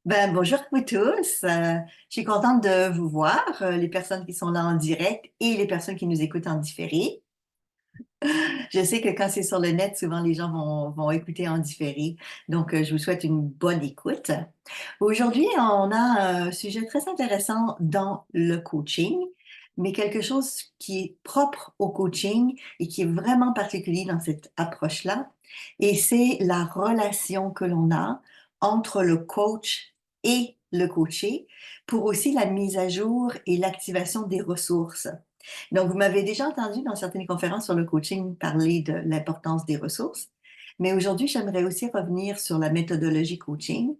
Bonjour à vous tous. Je suis contente de vous voir, les personnes qui sont là en direct et les personnes qui nous écoutent en différé. Je sais que quand c'est sur le net, souvent les gens vont écouter en différé. Donc, je vous souhaite une bonne écoute. Aujourd'hui, on a un sujet très intéressant dans le coaching, mais quelque chose qui est propre au coaching et qui est vraiment particulier dans cette approche-là. Et c'est la relation que l'on a entre le coach et le coaché pour aussi la mise à jour et l'activation des ressources. Donc, vous m'avez déjà entendu dans certaines conférences sur le coaching parler de l'importance des ressources, mais aujourd'hui, j'aimerais aussi revenir sur la méthodologie coaching.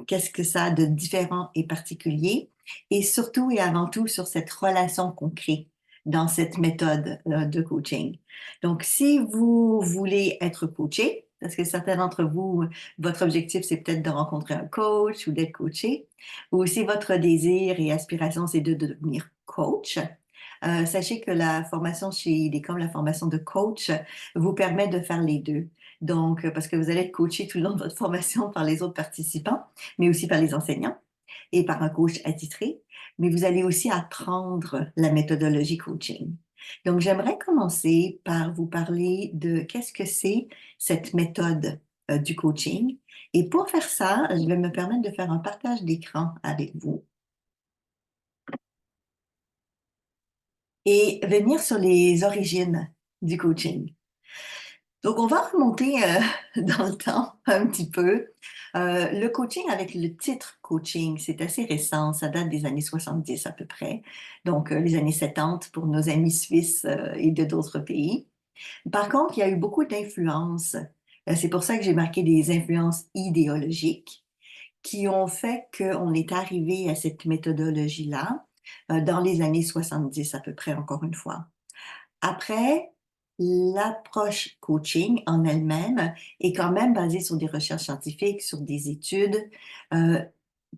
Qu'est-ce que ça a de différent et particulier, et surtout et avant tout sur cette relation qu'on crée dans cette méthode de coaching. Donc, si vous voulez être coaché, parce que certains d'entre vous, votre objectif, c'est peut-être de rencontrer un coach ou d'être coaché, ou si votre désir et aspiration, c'est de devenir coach, sachez que la formation chez IDECOM, la formation de coach, vous permet de faire les deux. Donc, parce que vous allez être coaché tout le long de votre formation par les autres participants, mais aussi par les enseignants et par un coach attitré, mais vous allez aussi apprendre la méthodologie coaching. Donc, j'aimerais commencer par vous parler de qu'est-ce que c'est cette méthode du coaching. Et pour faire ça, je vais me permettre de faire un partage d'écran avec vous et venir sur les origines du coaching. Donc, on va remonter dans le temps un petit peu. Le coaching avec le titre coaching, c'est assez récent, ça date des années 70 à peu près, donc les années 70 pour nos amis suisses et de d'autres pays. Par contre, il y a eu beaucoup d'influences. C'est pour ça que j'ai marqué des influences idéologiques qui ont fait qu'on est arrivé à cette méthodologie-là dans les années 70 à peu près, encore une fois. Après, l'approche coaching en elle-même est quand même basée sur des recherches scientifiques, sur des études euh,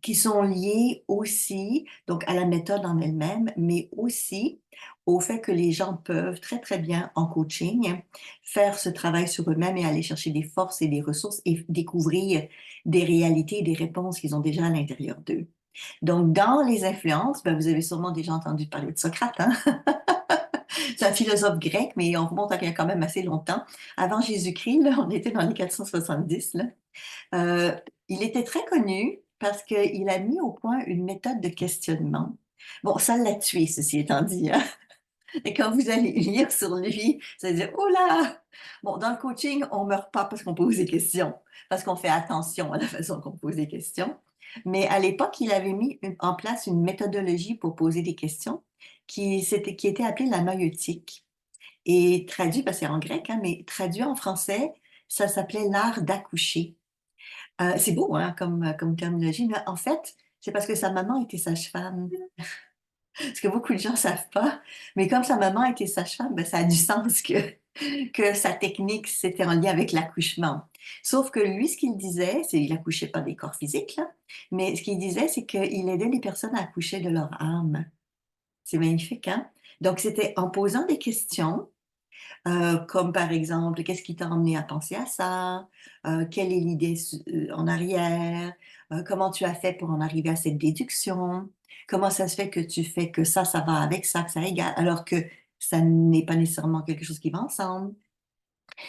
qui sont liées aussi donc à la méthode en elle-même, mais aussi au fait que les gens peuvent très très bien en coaching faire ce travail sur eux-mêmes et aller chercher des forces et des ressources et découvrir des réalités et des réponses qu'ils ont déjà à l'intérieur d'eux. Donc, dans les influences, vous avez sûrement déjà entendu parler de Socrate, hein? C'est un philosophe grec, mais on remonte à quand même assez longtemps. Avant Jésus-Christ, là, on était dans les 470. Là. Euh, il était très connu parce qu'il a mis au point une méthode de questionnement. Bon, ça l'a tué, ceci étant dit. Hein. Et quand vous allez lire sur lui, vous allez dire, oh là! Bon, dans le coaching, on ne meurt pas parce qu'on pose des questions, parce qu'on fait attention à la façon qu'on pose des questions. Mais à l'époque, il avait mis en place une méthodologie pour poser des questions qui était appelée la maïeutique. Et traduit, parce que c'est en grec, hein, mais traduit en français, ça s'appelait l'art d'accoucher. C'est beau, hein, comme terminologie, mais en fait, c'est parce que sa maman était sage-femme. Ce que beaucoup de gens ne savent pas. Mais comme sa maman était sage-femme, ça a du sens que sa technique, c'était en lien avec l'accouchement. Sauf que lui, ce qu'il disait, c'est il accouchait pas des corps physiques, là, mais ce qu'il disait, c'est qu'il aidait les personnes à accoucher de leur âme. C'est magnifique, hein? Donc, c'était en posant des questions, comme par exemple, qu'est-ce qui t'a emmené à penser à ça? Quelle est l'idée en arrière? Comment tu as fait pour en arriver à cette déduction? Comment ça se fait que tu fais que ça va avec ça, que ça égale, alors que ça n'est pas nécessairement quelque chose qui va ensemble?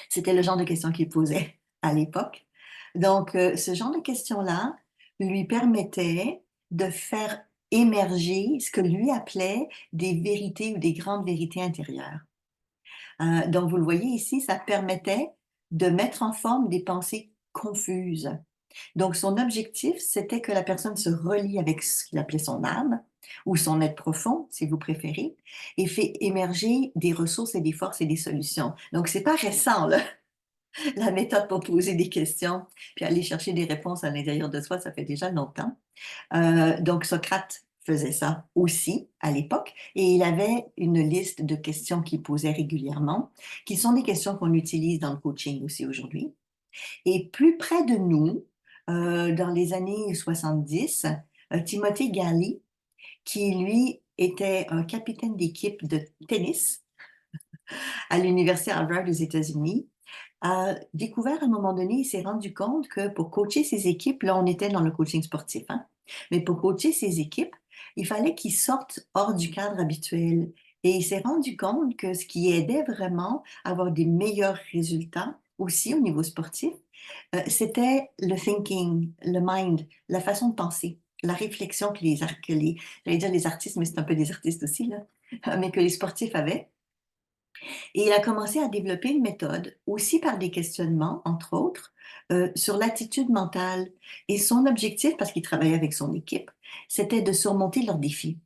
C'était le genre de questions qu'il posait à l'époque. Donc, ce genre de questions-là lui permettait de faire émerger ce que lui appelait des vérités ou des grandes vérités intérieures. Donc, vous le voyez ici, ça permettait de mettre en forme des pensées confuses. Donc, son objectif, c'était que la personne se relie avec ce qu'il appelait son âme, ou son être profond, si vous préférez, et fait émerger des ressources et des forces et des solutions. Donc, c'est pas récent, là, la méthode pour poser des questions, puis aller chercher des réponses à l'intérieur de soi, ça fait déjà longtemps. Donc, Socrate faisait ça aussi à l'époque et il avait une liste de questions qu'il posait régulièrement, qui sont des questions qu'on utilise dans le coaching aussi aujourd'hui. Et plus près de nous, dans les années 70, Timothy Galli, qui lui était un capitaine d'équipe de tennis à l'Université Harvard aux États-Unis, a découvert à un moment donné, il s'est rendu compte que pour coacher ses équipes, là on était dans le coaching sportif, hein, mais pour coacher ses équipes, il fallait qu'ils sortent hors du cadre habituel. Et il s'est rendu compte que ce qui aidait vraiment à avoir des meilleurs résultats, aussi au niveau sportif, c'était le thinking, le mind, la façon de penser, la réflexion j'allais dire les artistes, mais c'est un peu des artistes aussi, là, mais que les sportifs avaient. Et il a commencé à développer une méthode, aussi par des questionnements, entre autres, sur l'attitude mentale. Et son objectif, parce qu'il travaillait avec son équipe, c'était de surmonter leurs défis.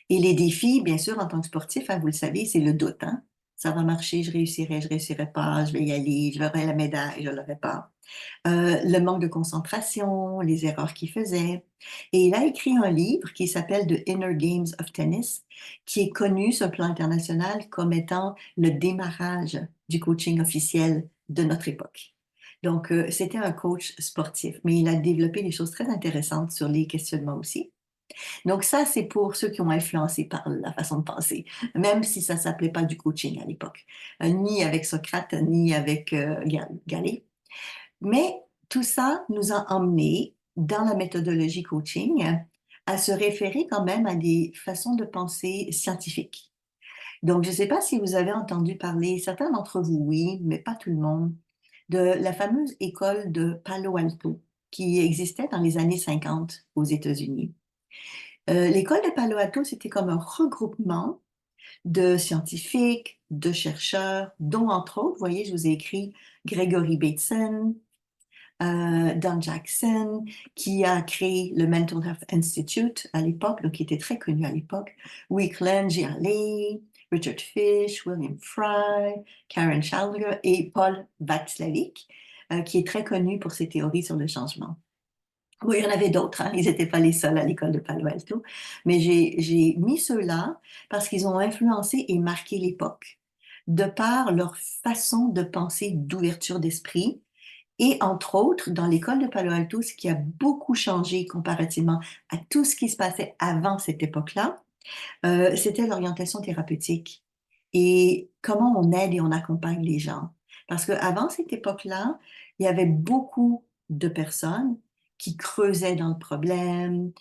Et les défis, bien sûr, en tant que sportif, hein, vous le savez, c'est le doute, hein. Ça va marcher, je réussirai pas, je vais y aller, je verrai la médaille, je l'aurai pas. Le manque de concentration, les erreurs qu'il faisait. Et il a écrit un livre qui s'appelle The Inner Games of Tennis, qui est connu sur le plan international comme étant le démarrage du coaching officiel de notre époque. Donc, c'était un coach sportif, mais il a développé des choses très intéressantes sur les questionnements aussi. Donc ça, c'est pour ceux qui ont influencé par la façon de penser, même si ça s'appelait pas du coaching à l'époque, ni avec Socrate, ni avec Galé. Mais tout ça nous a emmenés dans la méthodologie coaching à se référer quand même à des façons de penser scientifiques. Donc, je ne sais pas si vous avez entendu parler, certains d'entre vous, oui, mais pas tout le monde, de la fameuse école de Palo Alto qui existait dans les années 50 aux États-Unis. L'école de Palo Alto, c'était comme un regroupement de scientifiques, de chercheurs, dont entre autres, vous voyez, je vous ai écrit Gregory Bateson, Don Jackson, qui a créé le Mental Health Institute à l'époque, donc qui était très connu à l'époque, Weakland Gialli, Richard Fish, William Fry, Karen Chandler et Paul Václavic, qui est très connu pour ses théories sur le changement. Oui, il y en avait d'autres, hein. Ils n'étaient pas les seuls à l'école de Palo Alto, mais j'ai mis ceux-là parce qu'ils ont influencé et marqué l'époque de par leur façon de penser d'ouverture d'esprit. Et entre autres, dans l'école de Palo Alto, ce qui a beaucoup changé comparativement à tout ce qui se passait avant cette époque-là, c'était l'orientation thérapeutique et comment on aide et on accompagne les gens. Parce qu'avant cette époque-là, il y avait beaucoup de personnes qui creusaient dans le problème,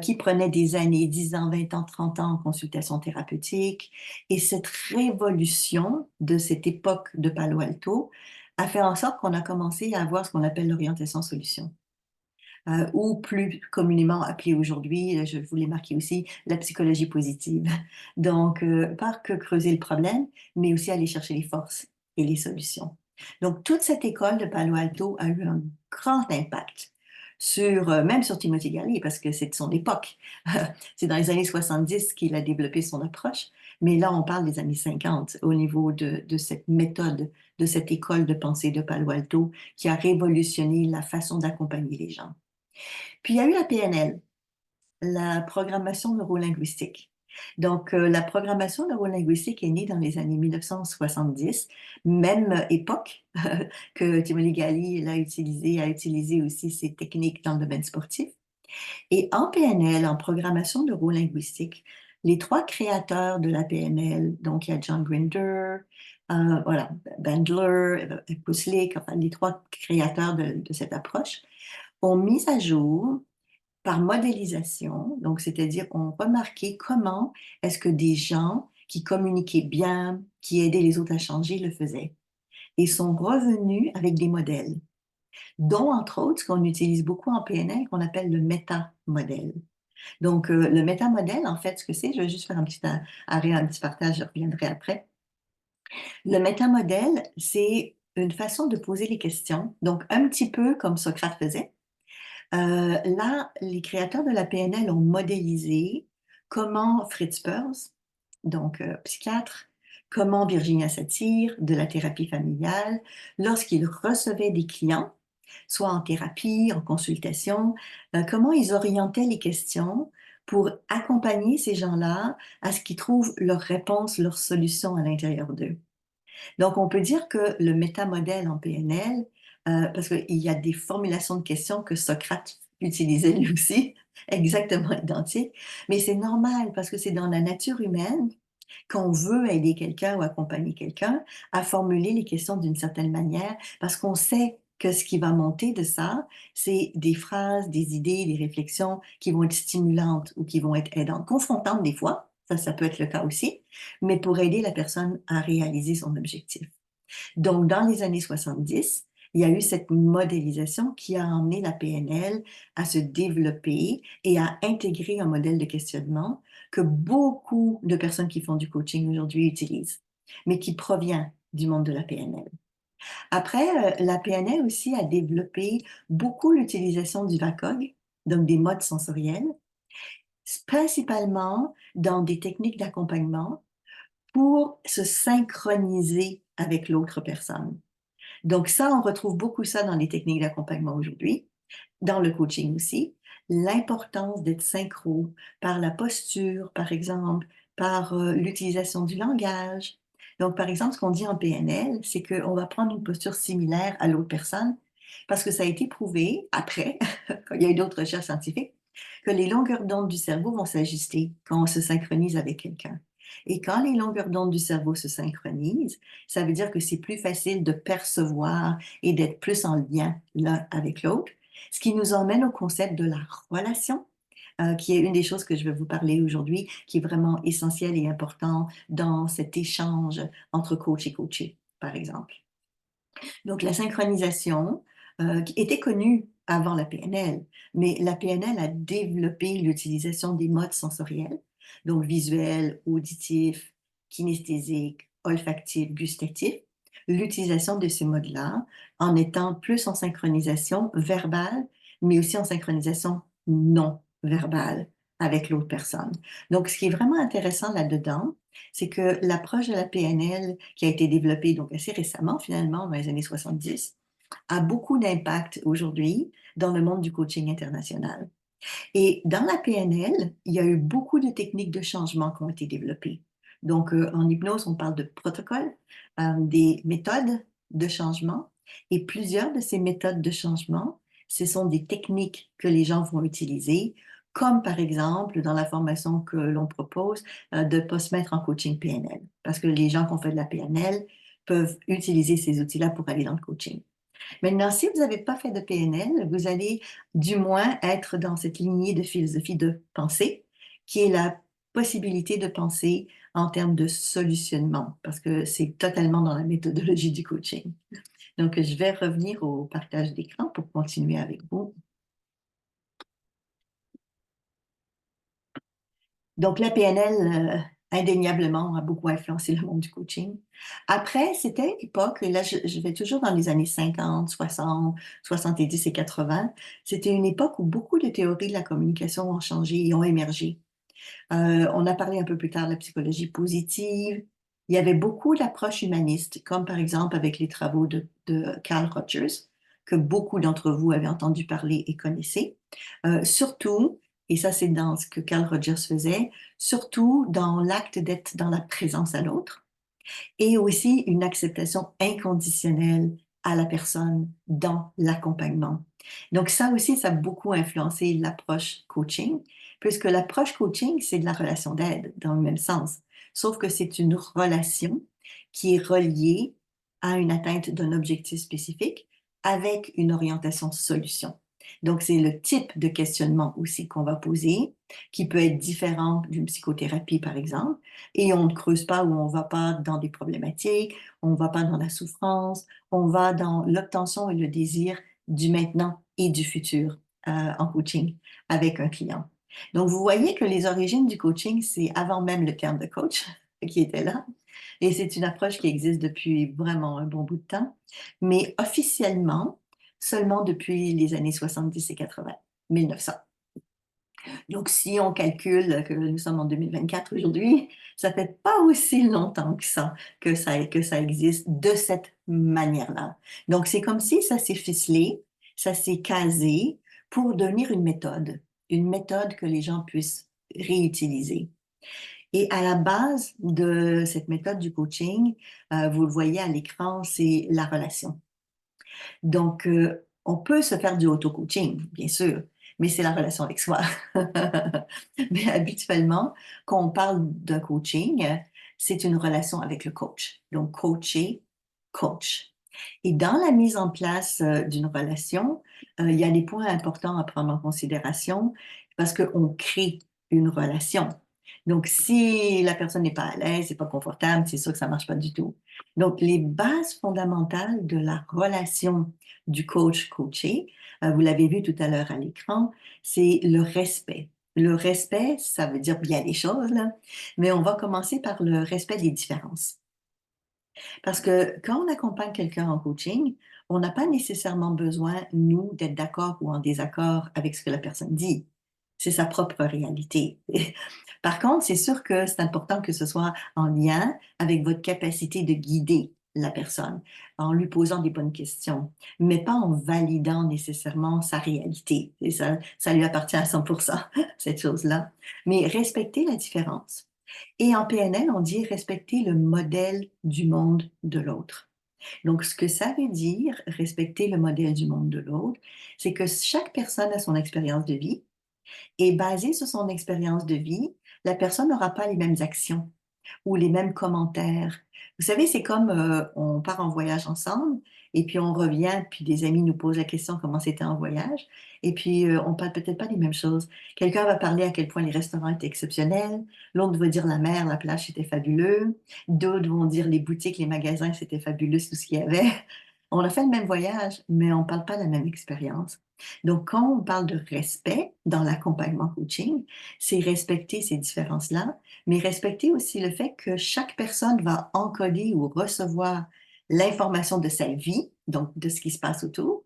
qui prenaient des années, 10 ans, 20 ans, 30 ans en consultation thérapeutique. Et cette révolution de cette époque de Palo Alto a fait en sorte qu'on a commencé à avoir ce qu'on appelle l'orientation solution ou plus communément appelée aujourd'hui, je voulais marquer aussi, la psychologie positive. Donc, pas que creuser le problème, mais aussi aller chercher les forces et les solutions. Donc, toute cette école de Palo Alto a eu un grand impact sur, même sur Timothy Galli, parce que c'est de son époque. C'est dans les années 70 qu'il a développé son approche, mais là, on parle des années 50 au niveau de cette méthode, de cette école de pensée de Palo Alto qui a révolutionné la façon d'accompagner les gens. Puis il y a eu la PNL, la programmation neurolinguistique. Donc, la programmation neurolinguistique est née dans les années 1970, même époque que Timothy Galli a utilisé aussi ces techniques dans le domaine sportif. Et en PNL, en programmation neurolinguistique, les trois créateurs de la PNL, donc il y a John Grinder, voilà, Bandler, Puslik, enfin les trois créateurs de cette approche, ont mis à jour par modélisation, donc c'est-à-dire on remarquait comment est-ce que des gens qui communiquaient bien, qui aidaient les autres à changer, le faisaient. Et sont revenus avec des modèles, dont entre autres ce qu'on utilise beaucoup en PNL, qu'on appelle le métamodèle. Donc le métamodèle, en fait, ce que c'est, je vais juste faire un petit arrêt, un petit partage, je reviendrai après. Le métamodèle, c'est une façon de poser les questions, donc un petit peu comme Socrate faisait. Là, les créateurs de la PNL ont modélisé comment Fritz Perls, donc psychiatre, comment Virginia Satir, de la thérapie familiale, lorsqu'ils recevaient des clients, soit en thérapie, en consultation, comment ils orientaient les questions pour accompagner ces gens-là à ce qu'ils trouvent leurs réponses, leurs solutions à l'intérieur d'eux. Donc, on peut dire que le métamodèle en PNL, parce qu'il y a des formulations de questions que Socrate utilisait lui aussi, exactement identiques, mais c'est normal parce que c'est dans la nature humaine qu'on veut aider quelqu'un ou accompagner quelqu'un à formuler les questions d'une certaine manière parce qu'on sait que ce qui va monter de ça, c'est des phrases, des idées, des réflexions qui vont être stimulantes ou qui vont être aidantes, confrontantes des fois, ça peut être le cas aussi, mais pour aider la personne à réaliser son objectif. Donc, dans les années 70, il y a eu cette modélisation qui a emmené la PNL à se développer et à intégrer un modèle de questionnement que beaucoup de personnes qui font du coaching aujourd'hui utilisent, mais qui provient du monde de la PNL. Après, la PNL aussi a développé beaucoup l'utilisation du VACOG, donc des modes sensoriels, principalement dans des techniques d'accompagnement pour se synchroniser avec l'autre personne. Donc ça, on retrouve beaucoup ça dans les techniques d'accompagnement aujourd'hui, dans le coaching aussi. L'importance d'être synchro par la posture, par exemple, par l'utilisation du langage. Donc, par exemple, ce qu'on dit en PNL, c'est qu'on va prendre une posture similaire à l'autre personne parce que ça a été prouvé après, quand il y a eu d'autres recherches scientifiques, que les longueurs d'onde du cerveau vont s'ajuster quand on se synchronise avec quelqu'un. Et quand les longueurs d'onde du cerveau se synchronisent, ça veut dire que c'est plus facile de percevoir et d'être plus en lien l'un avec l'autre, ce qui nous emmène au concept de la relation, qui est une des choses que je vais vous parler aujourd'hui, qui est vraiment essentielle et important dans cet échange entre coach et coaché, par exemple. Donc, la synchronisation, qui était connue avant la PNL, mais la PNL a développé l'utilisation des modes sensoriels, donc visuel, auditif, kinesthésique, olfactif, gustatif, l'utilisation de ces modes-là en étant plus en synchronisation verbale, mais aussi en synchronisation non verbale avec l'autre personne. Donc, ce qui est vraiment intéressant là-dedans, c'est que l'approche de la PNL, qui a été développée donc assez récemment, finalement, dans les années 70, a beaucoup d'impact aujourd'hui dans le monde du coaching international. Et dans la PNL, il y a eu beaucoup de techniques de changement qui ont été développées. Donc, en hypnose, on parle de protocoles, des méthodes de changement. Et plusieurs de ces méthodes de changement, ce sont des techniques que les gens vont utiliser, comme par exemple dans la formation que l'on propose, de ne pas se mettre en coaching PNL. Parce que les gens qui ont fait de la PNL peuvent utiliser ces outils-là pour aller dans le coaching. Maintenant, si vous n'avez pas fait de PNL, vous allez du moins être dans cette lignée de philosophie de pensée, qui est la possibilité de penser en termes de solutionnement, parce que c'est totalement dans la méthodologie du coaching. Donc, je vais revenir au partage d'écran pour continuer avec vous. Donc, la PNL, indéniablement, a beaucoup influencé le monde du coaching. Après, c'était une époque, et là, je vais toujours dans les années 50, 60, 70 et 80. C'était une époque où beaucoup de théories de la communication ont changé et ont émergé. On a parlé un peu plus tard de la psychologie positive. Il y avait beaucoup d'approches humanistes, comme par exemple avec les travaux de Carl Rogers, que beaucoup d'entre vous avez entendu parler et connaissez. Surtout, et ça c'est dans ce que Carl Rogers faisait, surtout dans l'acte d'être dans la présence à l'autre, et aussi une acceptation inconditionnelle à la personne dans l'accompagnement. Donc ça aussi, ça a beaucoup influencé l'approche coaching, puisque l'approche coaching, c'est de la relation d'aide dans le même sens, sauf que c'est une relation qui est reliée à une atteinte d'un objectif spécifique avec une orientation solution. Donc, c'est le type de questionnement aussi qu'on va poser, qui peut être différent d'une psychothérapie, par exemple, et on ne creuse pas ou on ne va pas dans des problématiques, on ne va pas dans la souffrance, on va dans l'obtention et le désir du maintenant et du futur en coaching avec un client. Donc, vous voyez que les origines du coaching, c'est avant même le terme de coach qui était là. Et c'est une approche qui existe depuis vraiment un bon bout de temps, mais officiellement, seulement depuis les années 70 et 80, 1900. Donc, si on calcule que nous sommes en 2024 aujourd'hui, ça fait pas aussi longtemps que ça existe de cette manière-là. Donc, c'est comme si ça s'est ficelé, ça s'est casé pour devenir une méthode que les gens puissent réutiliser. Et à la base de cette méthode du coaching, vous le voyez à l'écran, c'est la relation. Donc, on peut se faire du auto-coaching, bien sûr, mais c'est la relation avec soi. Mais habituellement, quand on parle d'un coaching, c'est une relation avec le coach. Donc, coacher, coach. Et dans la mise en place d'une relation, il y a des points importants à prendre en considération parce qu'on crée une relation. Donc, si la personne n'est pas à l'aise, n'est pas confortable, c'est sûr que ça ne marche pas du tout. Donc, les bases fondamentales de la relation du coach-coaché, vous l'avez vu tout à l'heure à l'écran, c'est le respect. Le respect, ça veut dire bien les choses, là, mais on va commencer par le respect des différences. Parce que quand on accompagne quelqu'un en coaching, on n'a pas nécessairement besoin, nous, d'être d'accord ou en désaccord avec ce que la personne dit. C'est sa propre réalité. Par contre, c'est sûr que c'est important que ce soit en lien avec votre capacité de guider la personne, en lui posant des bonnes questions, mais pas en validant nécessairement sa réalité. Et ça lui appartient à 100%, cette chose-là. Mais respecter la différence. Et en PNL, on dit respecter le modèle du monde de l'autre. Donc, ce que ça veut dire, respecter le modèle du monde de l'autre, c'est que chaque personne a son expérience de vie et basée sur son expérience de vie, la personne n'aura pas les mêmes actions ou les mêmes commentaires. Vous savez, c'est comme on part en voyage ensemble et puis on revient, puis des amis nous posent la question comment c'était en voyage et puis on parle peut-être pas des mêmes choses. Quelqu'un va parler à quel point les restaurants étaient exceptionnels, l'autre va dire la mer, la plage, c'était fabuleux, d'autres vont dire les boutiques, les magasins, c'était fabuleux, tout ce qu'il y avait. On a fait le même voyage, mais on ne parle pas de la même expérience. Donc, quand on parle de respect dans l'accompagnement coaching, c'est respecter ces différences-là, mais respecter aussi le fait que chaque personne va encoder ou recevoir l'information de sa vie, donc de ce qui se passe autour,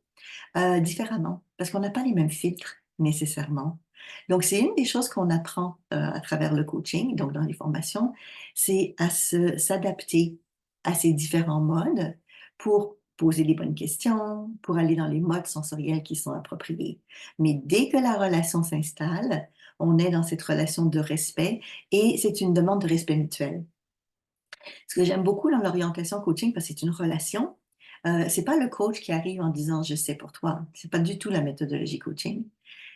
différemment, parce qu'on n'a pas les mêmes filtres nécessairement. Donc, c'est une des choses qu'on apprend à travers le coaching, donc dans les formations, c'est à s'adapter à ces différents modes pour poser les bonnes questions, pour aller dans les modes sensoriels qui sont appropriés. Mais dès que la relation s'installe, on est dans cette relation de respect et c'est une demande de respect mutuel. Ce que j'aime beaucoup dans l'orientation coaching, parce que c'est une relation, c'est pas le coach qui arrive en disant je sais pour toi. C'est pas du tout la méthodologie coaching.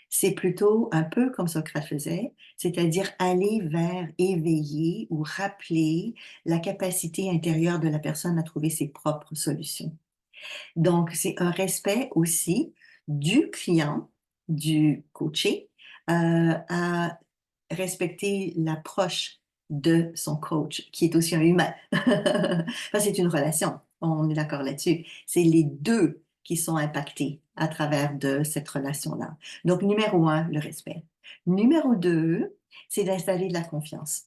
C'est plutôt un peu comme Socrate faisait, c'est-à-dire aller vers éveiller ou rappeler la capacité intérieure de la personne à trouver ses propres solutions. Donc, c'est un respect aussi du client, du coaché, à respecter l'approche de son coach, qui est aussi un humain. Enfin, c'est une relation, on est d'accord là-dessus. C'est les deux qui sont impactés à travers de cette relation-là. Donc, numéro un, le respect. Numéro deux, c'est d'installer de la confiance.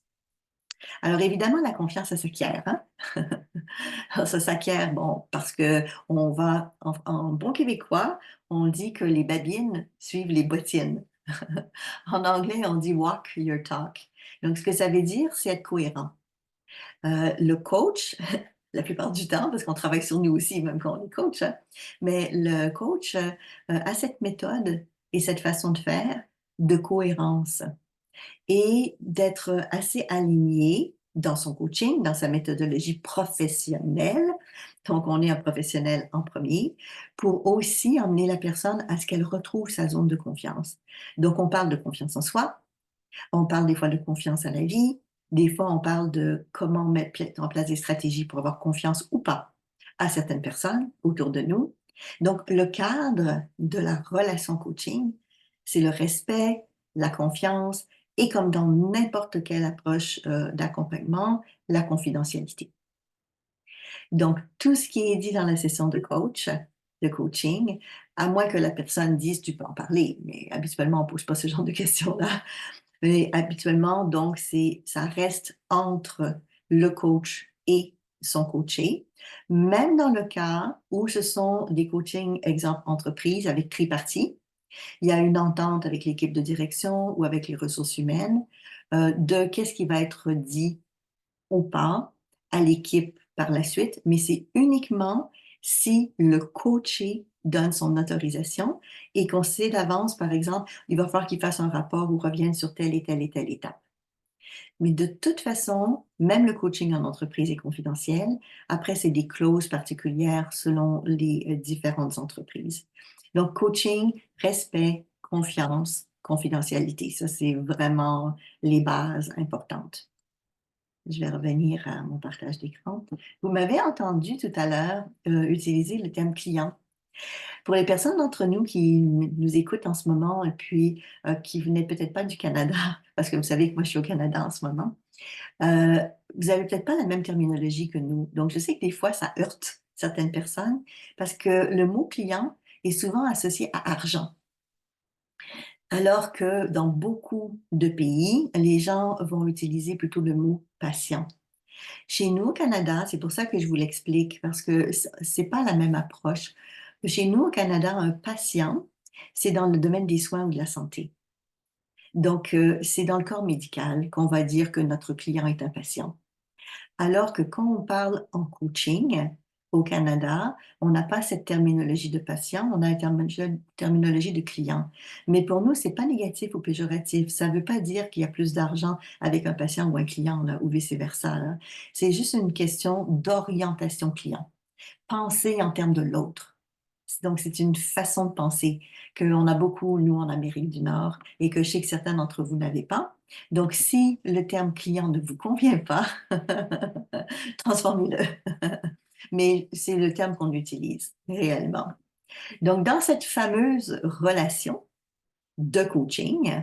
Alors, évidemment, la confiance, ça s'acquiert, hein? Ça s'acquiert, bon, parce que on va, en bon québécois, on dit que les babines suivent les bottines. En anglais, on dit walk your talk. Donc, ce que ça veut dire, c'est être cohérent. Le coach, la plupart du temps, parce qu'on travaille sur nous aussi, même quand on est coach, hein, mais le coach a cette méthode et cette façon de faire de cohérence et d'être assez aligné dans son coaching, dans sa méthodologie professionnelle. Donc, on est un professionnel en premier pour aussi emmener la personne à ce qu'elle retrouve sa zone de confiance. Donc, on parle de confiance en soi, on parle des fois de confiance à la vie, des fois on parle de comment mettre en place des stratégies pour avoir confiance ou pas à certaines personnes autour de nous. Donc, le cadre de la relation coaching, c'est le respect, la confiance et comme dans n'importe quelle approche d'accompagnement, la confidentialité. Donc, tout ce qui est dit dans la session de coaching, à moins que la personne dise tu peux en parler, mais habituellement on ne pose pas ce genre de questions-là. Mais habituellement, donc, ça reste entre le coach et son coaché, même dans le cas où ce sont des coachings, exemple, entreprise avec tripartie. Il y a une entente avec l'équipe de direction ou avec les ressources humaines de qu'est-ce qui va être dit ou pas à l'équipe par la suite, mais c'est uniquement si le coaché donne son autorisation et qu'on sait d'avance, par exemple, il va falloir qu'il fasse un rapport ou revienne sur telle et telle et telle étape. Mais de toute façon, même le coaching en entreprise est confidentiel. Après, c'est des clauses particulières selon les différentes entreprises. Donc, coaching, respect, confiance, confidentialité, ça, c'est vraiment les bases importantes. Je vais revenir à mon partage d'écran. Vous m'avez entendu tout à l'heure utiliser le terme client. Pour les personnes d'entre nous qui nous écoutent en ce moment et puis qui venaient peut-être pas du Canada, parce que vous savez que moi je suis au Canada en ce moment, euh, vous avez peut-être pas la même terminologie que nous. Donc je sais que des fois ça heurte certaines personnes parce que le mot client est souvent associé à argent. Alors que dans beaucoup de pays, les gens vont utiliser plutôt le mot patient. Chez nous, au Canada, c'est pour ça que je vous l'explique, parce que c'est pas la même approche. Chez nous, au Canada, un patient, c'est dans le domaine des soins ou de la santé. Donc, c'est dans le corps médical qu'on va dire que notre client est un patient. Alors que quand on parle en coaching au Canada, on n'a pas cette terminologie de patient, on a une terminologie de client. Mais pour nous, c'est pas négatif ou péjoratif. Ça ne veut pas dire qu'il y a plus d'argent avec un patient ou un client là, ou vice-versa, là. C'est juste une question d'orientation client. Penser en termes de l'autre. Donc, c'est une façon de penser qu'on a beaucoup, nous, en Amérique du Nord, et que je sais que certains d'entre vous n'avez pas. Donc, si le terme client ne vous convient pas, transformez-le. Mais c'est le terme qu'on utilise réellement. Donc, dans cette fameuse relation de coaching,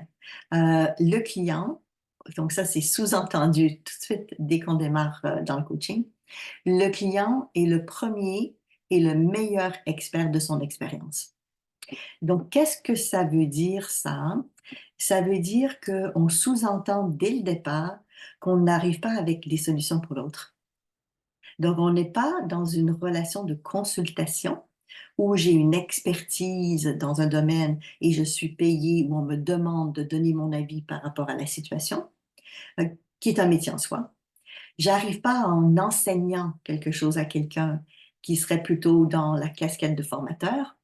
le client, donc ça c'est sous-entendu tout de suite dès qu'on démarre dans le coaching, le client est le premier et le meilleur expert de son expérience. Donc, qu'est-ce que ça veut dire ça? Ça veut dire qu'on sous-entend dès le départ qu'on n'arrive pas avec des solutions pour l'autre. Donc, on n'est pas dans une relation de consultation où j'ai une expertise dans un domaine et je suis payée, où on me demande de donner mon avis par rapport à la situation, euh, qui est un métier en soi. J'arrive pas en enseignant quelque chose à quelqu'un qui serait plutôt dans la casquette de formateur,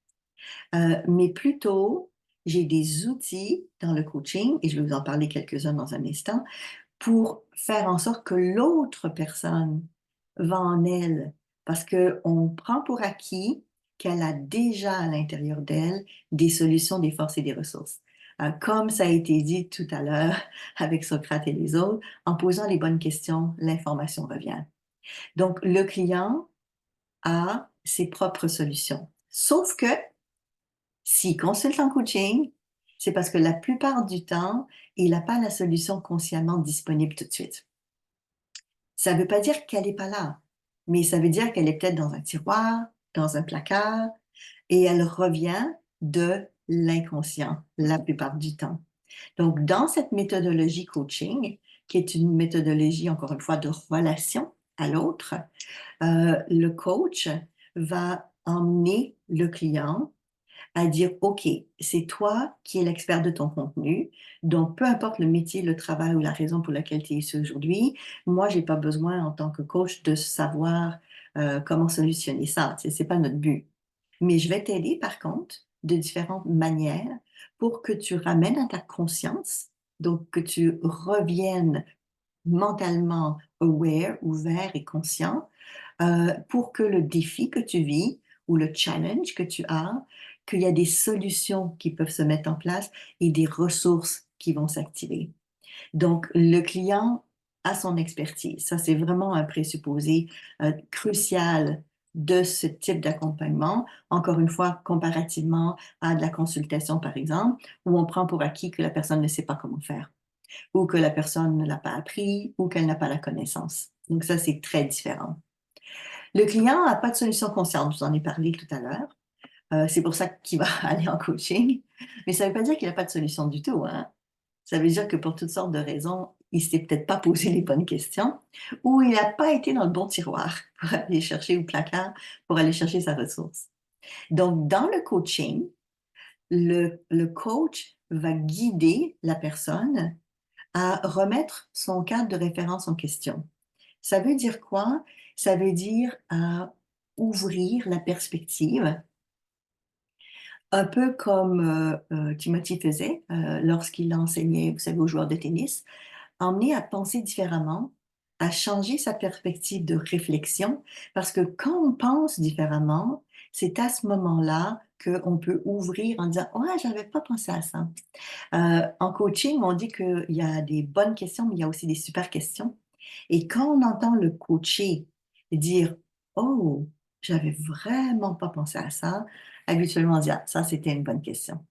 mais plutôt j'ai des outils dans le coaching, et je vais vous en parler quelques-uns dans un instant, pour faire en sorte que l'autre personne va en elle, parce qu'on prend pour acquis qu'elle a déjà à l'intérieur d'elle des solutions, des forces et des ressources. Comme ça a été dit tout à l'heure avec Socrate et les autres, en posant les bonnes questions, l'information revient. Donc, le client a ses propres solutions. Sauf que s'il consulte en coaching, c'est parce que la plupart du temps, il n'a pas la solution consciemment disponible tout de suite. Ça ne veut pas dire qu'elle n'est pas là, mais ça veut dire qu'elle est peut-être dans un tiroir, dans un placard, et elle revient de l'inconscient la plupart du temps. Donc, dans cette méthodologie coaching, qui est une méthodologie, encore une fois, de relation à l'autre, le coach va emmener le client à dire, OK, c'est toi qui es l'expert de ton contenu. Donc, peu importe le métier, le travail ou la raison pour laquelle tu es ici aujourd'hui, moi, j'ai pas besoin en tant que coach de savoir comment solutionner ça. C'est pas notre but. Mais je vais t'aider, par contre, de différentes manières pour que tu ramènes à ta conscience, donc que tu reviennes mentalement aware, ouvert et conscient, pour que le défi que tu vis ou le challenge que tu as, qu'il y a des solutions qui peuvent se mettre en place et des ressources qui vont s'activer. Donc, le client a son expertise. Ça, c'est vraiment un présupposé crucial de ce type d'accompagnement. Encore une fois, comparativement à de la consultation, par exemple, où on prend pour acquis que la personne ne sait pas comment faire, ou que la personne ne l'a pas appris, ou qu'elle n'a pas la connaissance. Donc, ça, c'est très différent. Le client n'a pas de solution consciente, je vous en ai parlé tout à l'heure. C'est pour ça qu'il va aller en coaching. Mais ça ne veut pas dire qu'il n'a pas de solution du tout, hein. Ça veut dire que pour toutes sortes de raisons, il ne s'est peut-être pas posé les bonnes questions ou il n'a pas été dans le bon tiroir pour aller chercher au placard pour aller chercher sa ressource. Donc, dans le coaching, le coach va guider la personne à remettre son cadre de référence en question. Ça veut dire quoi? Ça veut dire à ouvrir la perspective, un peu comme Timothy faisait lorsqu'il enseignait, vous savez, aux joueurs de tennis, emmener à penser différemment, à changer sa perspective de réflexion, parce que quand on pense différemment, c'est à ce moment-là qu'on peut ouvrir en disant, ouais, j'avais pas pensé à ça. En coaching, on dit qu'il y a des bonnes questions, mais il y a aussi des super questions. Et quand on entend le coacher dire, oh, j'avais vraiment pas pensé à ça, habituellement on dit, ah, ça c'était une bonne question.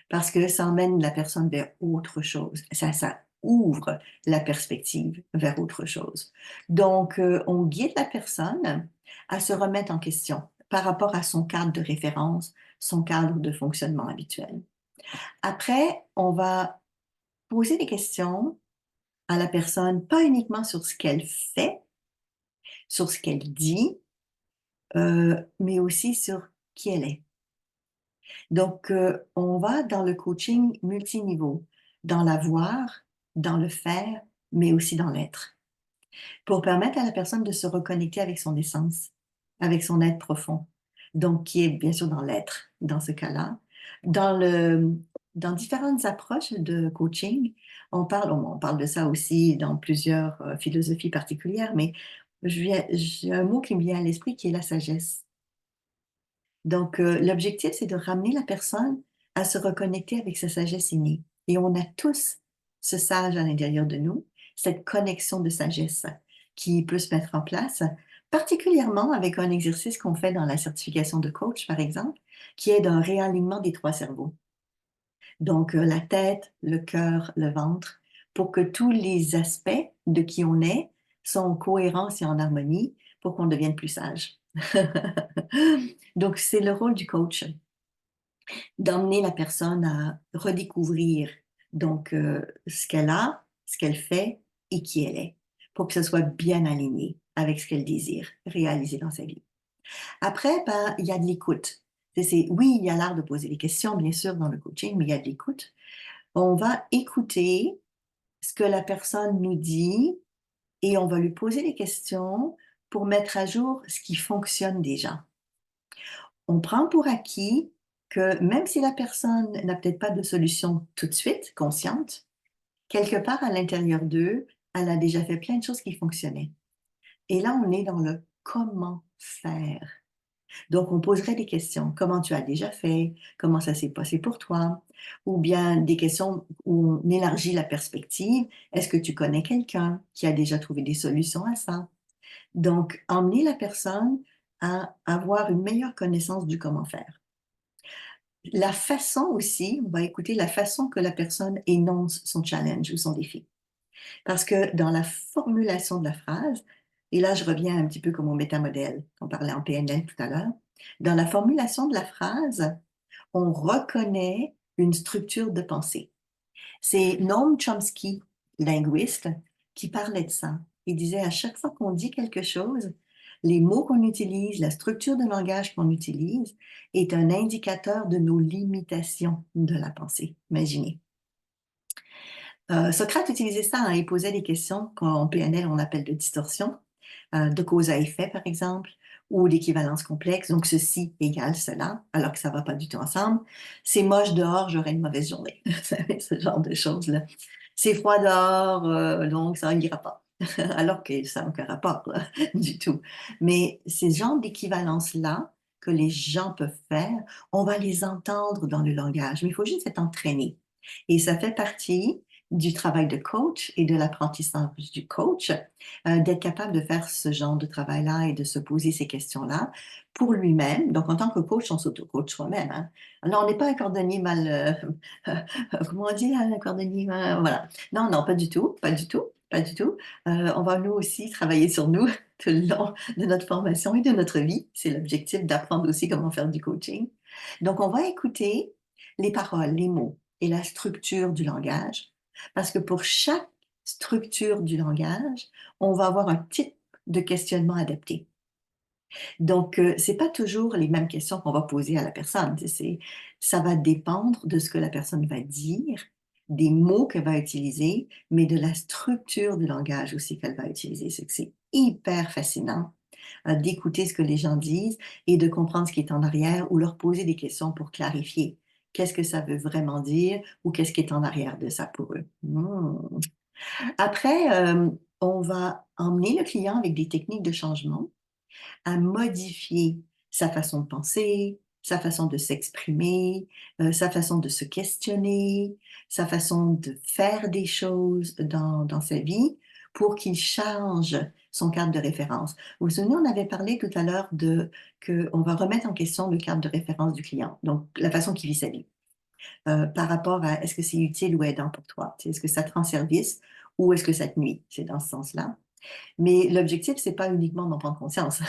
Parce que ça emmène la personne vers autre chose. Ça ouvre la perspective vers autre chose. Donc, on guide la personne à se remettre en question par rapport à son cadre de référence, son cadre de fonctionnement habituel. Après, on va poser des questions à la personne, pas uniquement sur ce qu'elle fait, sur ce qu'elle dit, mais aussi sur qui elle est. Donc, on va dans le coaching multiniveau, dans l'avoir, dans le faire, mais aussi dans l'être, pour permettre à la personne de se reconnecter avec son essence, avec son être profond. Donc, qui est bien sûr dans l'être, dans ce cas-là. Dans dans différentes approches de coaching, on parle de ça aussi dans plusieurs philosophies particulières, mais j'ai un mot qui me vient à l'esprit qui est la sagesse. Donc, l'objectif, c'est de ramener la personne à se reconnecter avec sa sagesse innée. Et on a tous ce sage à l'intérieur de nous, cette connexion de sagesse qui peut se mettre en place, particulièrement avec un exercice qu'on fait dans la certification de coach, par exemple, qui est d'un réalignement des trois cerveaux. Donc, la tête, le cœur, le ventre, pour que tous les aspects de qui on est sont en cohérence et en harmonie pour qu'on devienne plus sage. Donc, c'est le rôle du coach d'emmener la personne à redécouvrir donc ce qu'elle a, ce qu'elle fait et qui elle est, pour que ce soit bien aligné avec ce qu'elle désire réaliser dans sa vie. Après, ben, il y a de l'écoute. Oui, il y a l'art de poser des questions, bien sûr, dans le coaching, mais il y a de l'écoute. On va écouter ce que la personne nous dit et on va lui poser des questions pour mettre à jour ce qui fonctionne déjà. On prend pour acquis que même si la personne n'a peut-être pas de solution tout de suite, consciente, quelque part à l'intérieur d'eux, elle a déjà fait plein de choses qui fonctionnaient. Et là, on est dans le comment faire. Donc, on poserait des questions. Comment tu as déjà fait? Comment ça s'est passé pour toi? Ou bien des questions où on élargit la perspective. Est-ce que tu connais quelqu'un qui a déjà trouvé des solutions à ça? Donc, emmener la personne à avoir une meilleure connaissance du comment faire. La façon aussi, on va écouter la façon que la personne énonce son challenge ou son défi. Parce que dans la formulation de la phrase, et là je reviens un petit peu comme au métamodèle, on parlait en PNL tout à l'heure, dans la formulation de la phrase, on reconnaît une structure de pensée. C'est Noam Chomsky, linguiste, qui parlait de ça. Il disait à chaque fois qu'on dit quelque chose, les mots qu'on utilise, la structure de langage qu'on utilise est un indicateur de nos limitations de la pensée. Imaginez. Socrate utilisait ça, hein, il posait des questions qu'en PNL on appelle de distorsion, de cause à effet par exemple, ou d'équivalence complexe, donc ceci égale cela, alors que ça ne va pas du tout ensemble. C'est moche dehors, j'aurai une mauvaise journée. Vous savez, ce genre de choses-là. C'est froid dehors, donc ça n'ira pas. Alors que ça n'a aucun rapport là, du tout. Mais ces genres d'équivalence-là que les gens peuvent faire, on va les entendre dans le langage, mais il faut juste être entraîné. Et ça fait partie du travail de coach et de l'apprentissage du coach, d'être capable de faire ce genre de travail-là et de se poser ces questions-là pour lui-même. Donc, en tant que coach, on s'auto-coach soi-même. Hein. Alors, on n'est pas un cordonnier mal... comment on dit, là, un cordonnier mal... Voilà. Non, non, pas du tout, pas du tout, pas du tout. On va nous aussi travailler sur nous tout le long de notre formation et de notre vie. C'est l'objectif d'apprendre aussi comment faire du coaching. Donc, on va écouter les paroles, les mots et la structure du langage, parce que pour chaque structure du langage, on va avoir un type de questionnement adapté. Donc, c'est pas toujours les mêmes questions qu'on va poser à la personne. Ça va dépendre de ce que la personne va dire, des mots qu'elle va utiliser, mais de la structure du langage aussi qu'elle va utiliser. C'est hyper fascinant d'écouter ce que les gens disent et de comprendre ce qui est en arrière ou leur poser des questions pour clarifier. Qu'est-ce que ça veut vraiment dire ou qu'est-ce qui est en arrière de ça pour eux? Après, on va emmener le client avec des techniques de changement à modifier sa façon de penser, sa façon de s'exprimer, sa façon de se questionner, sa façon de faire des choses dans sa vie pour qu'il change son cadre de référence. Vous vous souvenez, on avait parlé tout à l'heure de qu'on va remettre en question le cadre de référence du client, donc la façon qu'il vit sa vie, par rapport à est-ce que c'est utile ou aidant pour toi? Est-ce que ça te rend service ou est-ce que ça te nuit? C'est dans ce sens-là. Mais l'objectif, c'est pas uniquement d'en prendre conscience.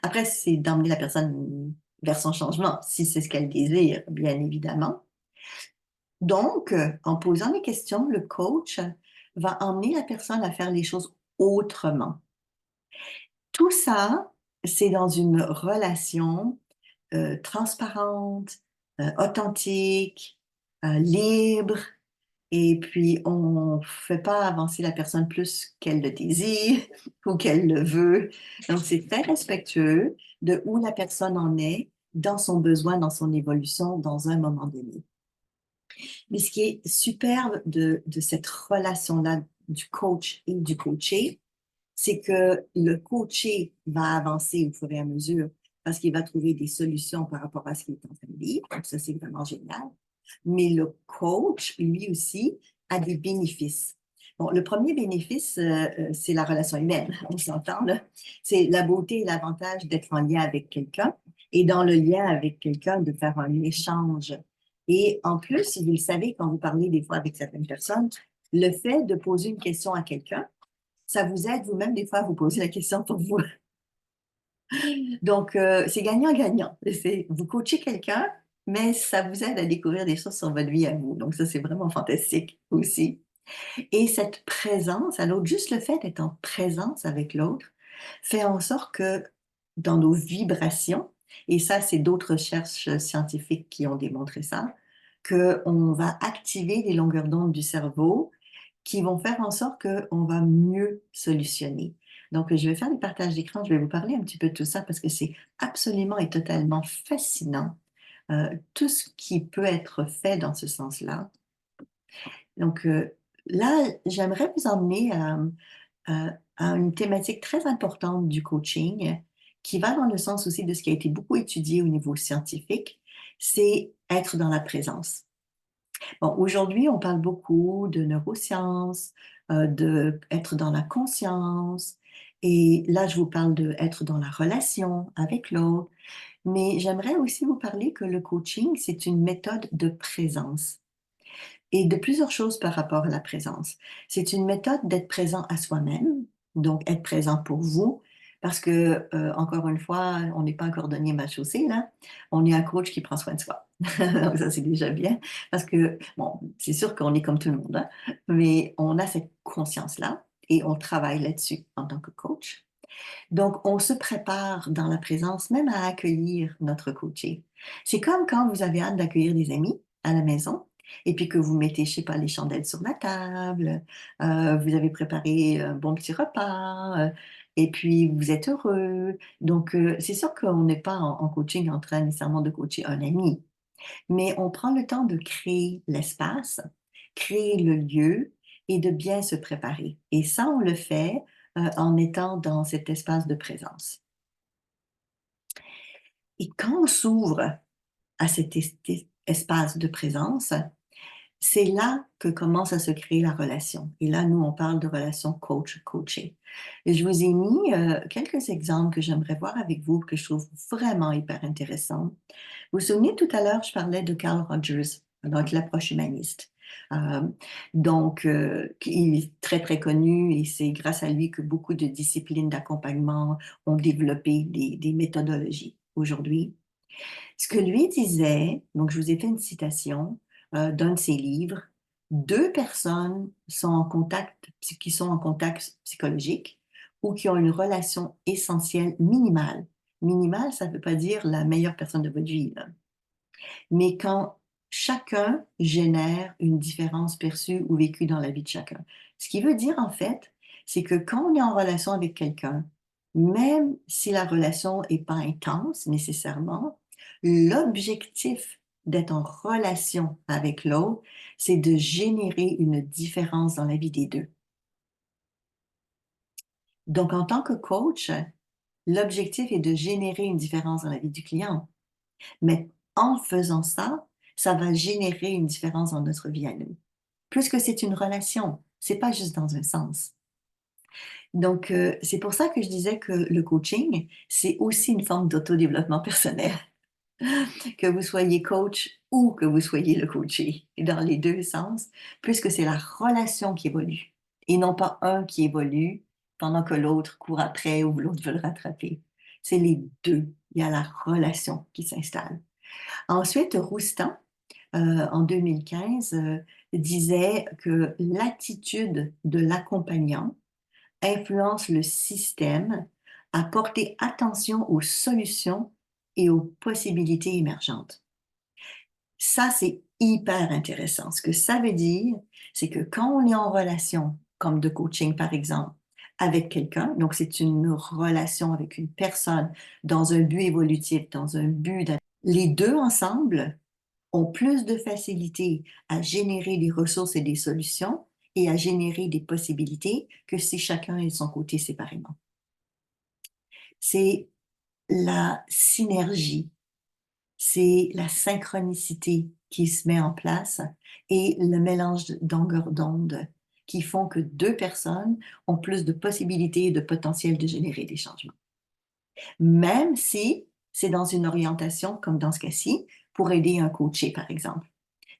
Après, c'est d'emmener la personne vers son changement, si c'est ce qu'elle désire, bien évidemment. Donc, en posant les questions, le coach va emmener la personne à faire les choses autrement. Tout ça, c'est dans une relation transparente, authentique, libre, et puis on ne fait pas avancer la personne plus qu'elle le désire ou qu'elle le veut. Donc, c'est très respectueux de où la personne en est dans son besoin, dans son évolution, dans un moment donné. Mais ce qui est superbe de cette relation-là du coach et du coaché, c'est que le coaché va avancer au fur et à mesure parce qu'il va trouver des solutions par rapport à ce qu'il est en train de vivre. Donc, ça, c'est vraiment génial. Mais le coach, lui aussi, a des bénéfices. Bon, le premier bénéfice, c'est la relation humaine, on s'entend, là. C'est la beauté et l'avantage d'être en lien avec quelqu'un et dans le lien avec quelqu'un, de faire un échange. Et en plus, vous le savez, quand vous parlez des fois avec certaines personnes, le fait de poser une question à quelqu'un, ça vous aide vous-même des fois à vous poser la question pour vous. Donc, c'est gagnant-gagnant. Vous coachez quelqu'un, mais ça vous aide à découvrir des choses sur votre vie à vous. Donc, ça, c'est vraiment fantastique aussi. Et cette présence à l'autre, juste le fait d'être en présence avec l'autre, fait en sorte que dans nos vibrations, et ça, c'est d'autres recherches scientifiques qui ont démontré ça, qu'on va activer les longueurs d'onde du cerveau qui vont faire en sorte qu'on va mieux solutionner. Donc, je vais faire des partages d'écran, je vais vous parler un petit peu de tout ça parce que c'est absolument et totalement fascinant, tout ce qui peut être fait dans ce sens-là. Donc, là, j'aimerais vous emmener à une thématique très importante du coaching qui va dans le sens aussi de ce qui a été beaucoup étudié au niveau scientifique, c'est être dans la présence. Bon, aujourd'hui, on parle beaucoup de neurosciences, de être dans la conscience, et là, je vous parle de être dans la relation avec l'autre, mais j'aimerais aussi vous parler que le coaching, c'est une méthode de présence et de plusieurs choses par rapport à la présence. C'est une méthode d'être présent à soi-même, donc être présent pour vous, parce que, encore une fois, on n'est pas un cordonnier mal chaussé, là. On est un coach qui prend soin de soi. Donc ça, c'est déjà bien, parce que, bon, c'est sûr qu'on est comme tout le monde, hein, mais on a cette conscience-là et on travaille là-dessus en tant que coach. Donc, on se prépare dans la présence même à accueillir notre coaché. C'est comme quand vous avez hâte d'accueillir des amis à la maison et puis que vous mettez, je sais pas, les chandelles sur la table, vous avez préparé un bon petit repas, et puis vous êtes heureux. Donc, c'est sûr qu'on n'est pas en coaching en train nécessairement de coacher un ami, mais on prend le temps de créer l'espace, créer le lieu et de bien se préparer. Et ça, on le fait en étant dans cet espace de présence. Et quand on s'ouvre à cet espace de présence, c'est là que commence à se créer la relation. Et là, nous, on parle de relation coach-coaché. Et je vous ai mis quelques exemples que j'aimerais voir avec vous, que je trouve vraiment hyper intéressants. Vous vous souvenez, tout à l'heure, je parlais de Carl Rogers, donc l'approche humaniste. Euh, donc, il est très, très connu et c'est grâce à lui que beaucoup de disciplines d'accompagnement ont développé des méthodologies aujourd'hui. Ce que lui disait, donc je vous ai fait une citation d'un de ses livres, deux personnes sont en contact, qui sont en contact psychologique ou qui ont une relation essentielle minimale. Minimale, ça ne veut pas dire la meilleure personne de votre vie, là. Mais quand chacun génère une différence perçue ou vécue dans la vie de chacun. Ce qui veut dire en fait, c'est que quand on est en relation avec quelqu'un, même si la relation n'est pas intense nécessairement, l'objectif d'être en relation avec l'autre, c'est de générer une différence dans la vie des deux. Donc, en tant que coach, l'objectif est de générer une différence dans la vie du client. Mais en faisant ça, ça va générer une différence dans notre vie à nous. Puisque c'est une relation, C'est pas juste dans un sens. Donc, c'est pour ça que je disais que le coaching, c'est aussi une forme d'autodéveloppement personnel. Que vous soyez coach ou que vous soyez le coaché, et dans les deux sens, puisque c'est la relation qui évolue et non pas un qui évolue pendant que l'autre court après ou l'autre veut le rattraper. C'est les deux. Il y a la relation qui s'installe. Ensuite, Roustan, en 2015, disait que l'attitude de l'accompagnant influence le système à porter attention aux solutions et aux possibilités émergentes. Ça, c'est hyper intéressant. Ce que ça veut dire, c'est que quand on est en relation, comme de coaching par exemple, avec quelqu'un, donc c'est une relation avec une personne dans un but évolutif, dans un but les deux ensemble ont plus de facilité à générer des ressources et des solutions et à générer des possibilités que si chacun est de son côté séparément. C'est la synergie, c'est la synchronicité qui se met en place et le mélange d'ongueurs d'onde qui font que deux personnes ont plus de possibilités et de potentiel de générer des changements. Même si c'est dans une orientation, comme dans ce cas-ci, pour aider un coaché, par exemple.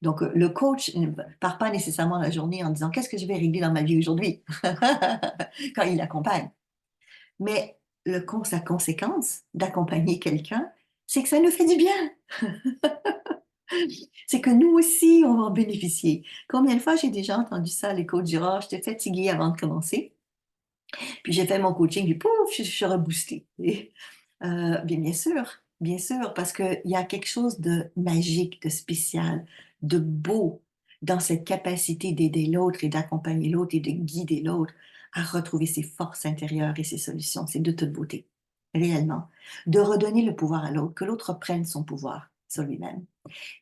Donc, le coach ne part pas nécessairement la journée en disant qu'est-ce que je vais régler dans ma vie aujourd'hui quand il accompagne. Mais la conséquence d'accompagner quelqu'un, c'est que ça nous fait du bien. C'est que nous aussi, on va en bénéficier. Combien de fois j'ai déjà entendu ça, les coachs dire, oh, j'étais fatiguée avant de commencer. Puis j'ai fait mon coaching, puis pouf, je suis reboostée. Bien sûr, parce qu'il y a quelque chose de magique, de spécial, de beau dans cette capacité d'aider l'autre et d'accompagner l'autre et de guider l'autre à retrouver ses forces intérieures et ses solutions. C'est de toute beauté, réellement. De redonner le pouvoir à l'autre, que l'autre prenne son pouvoir sur lui-même.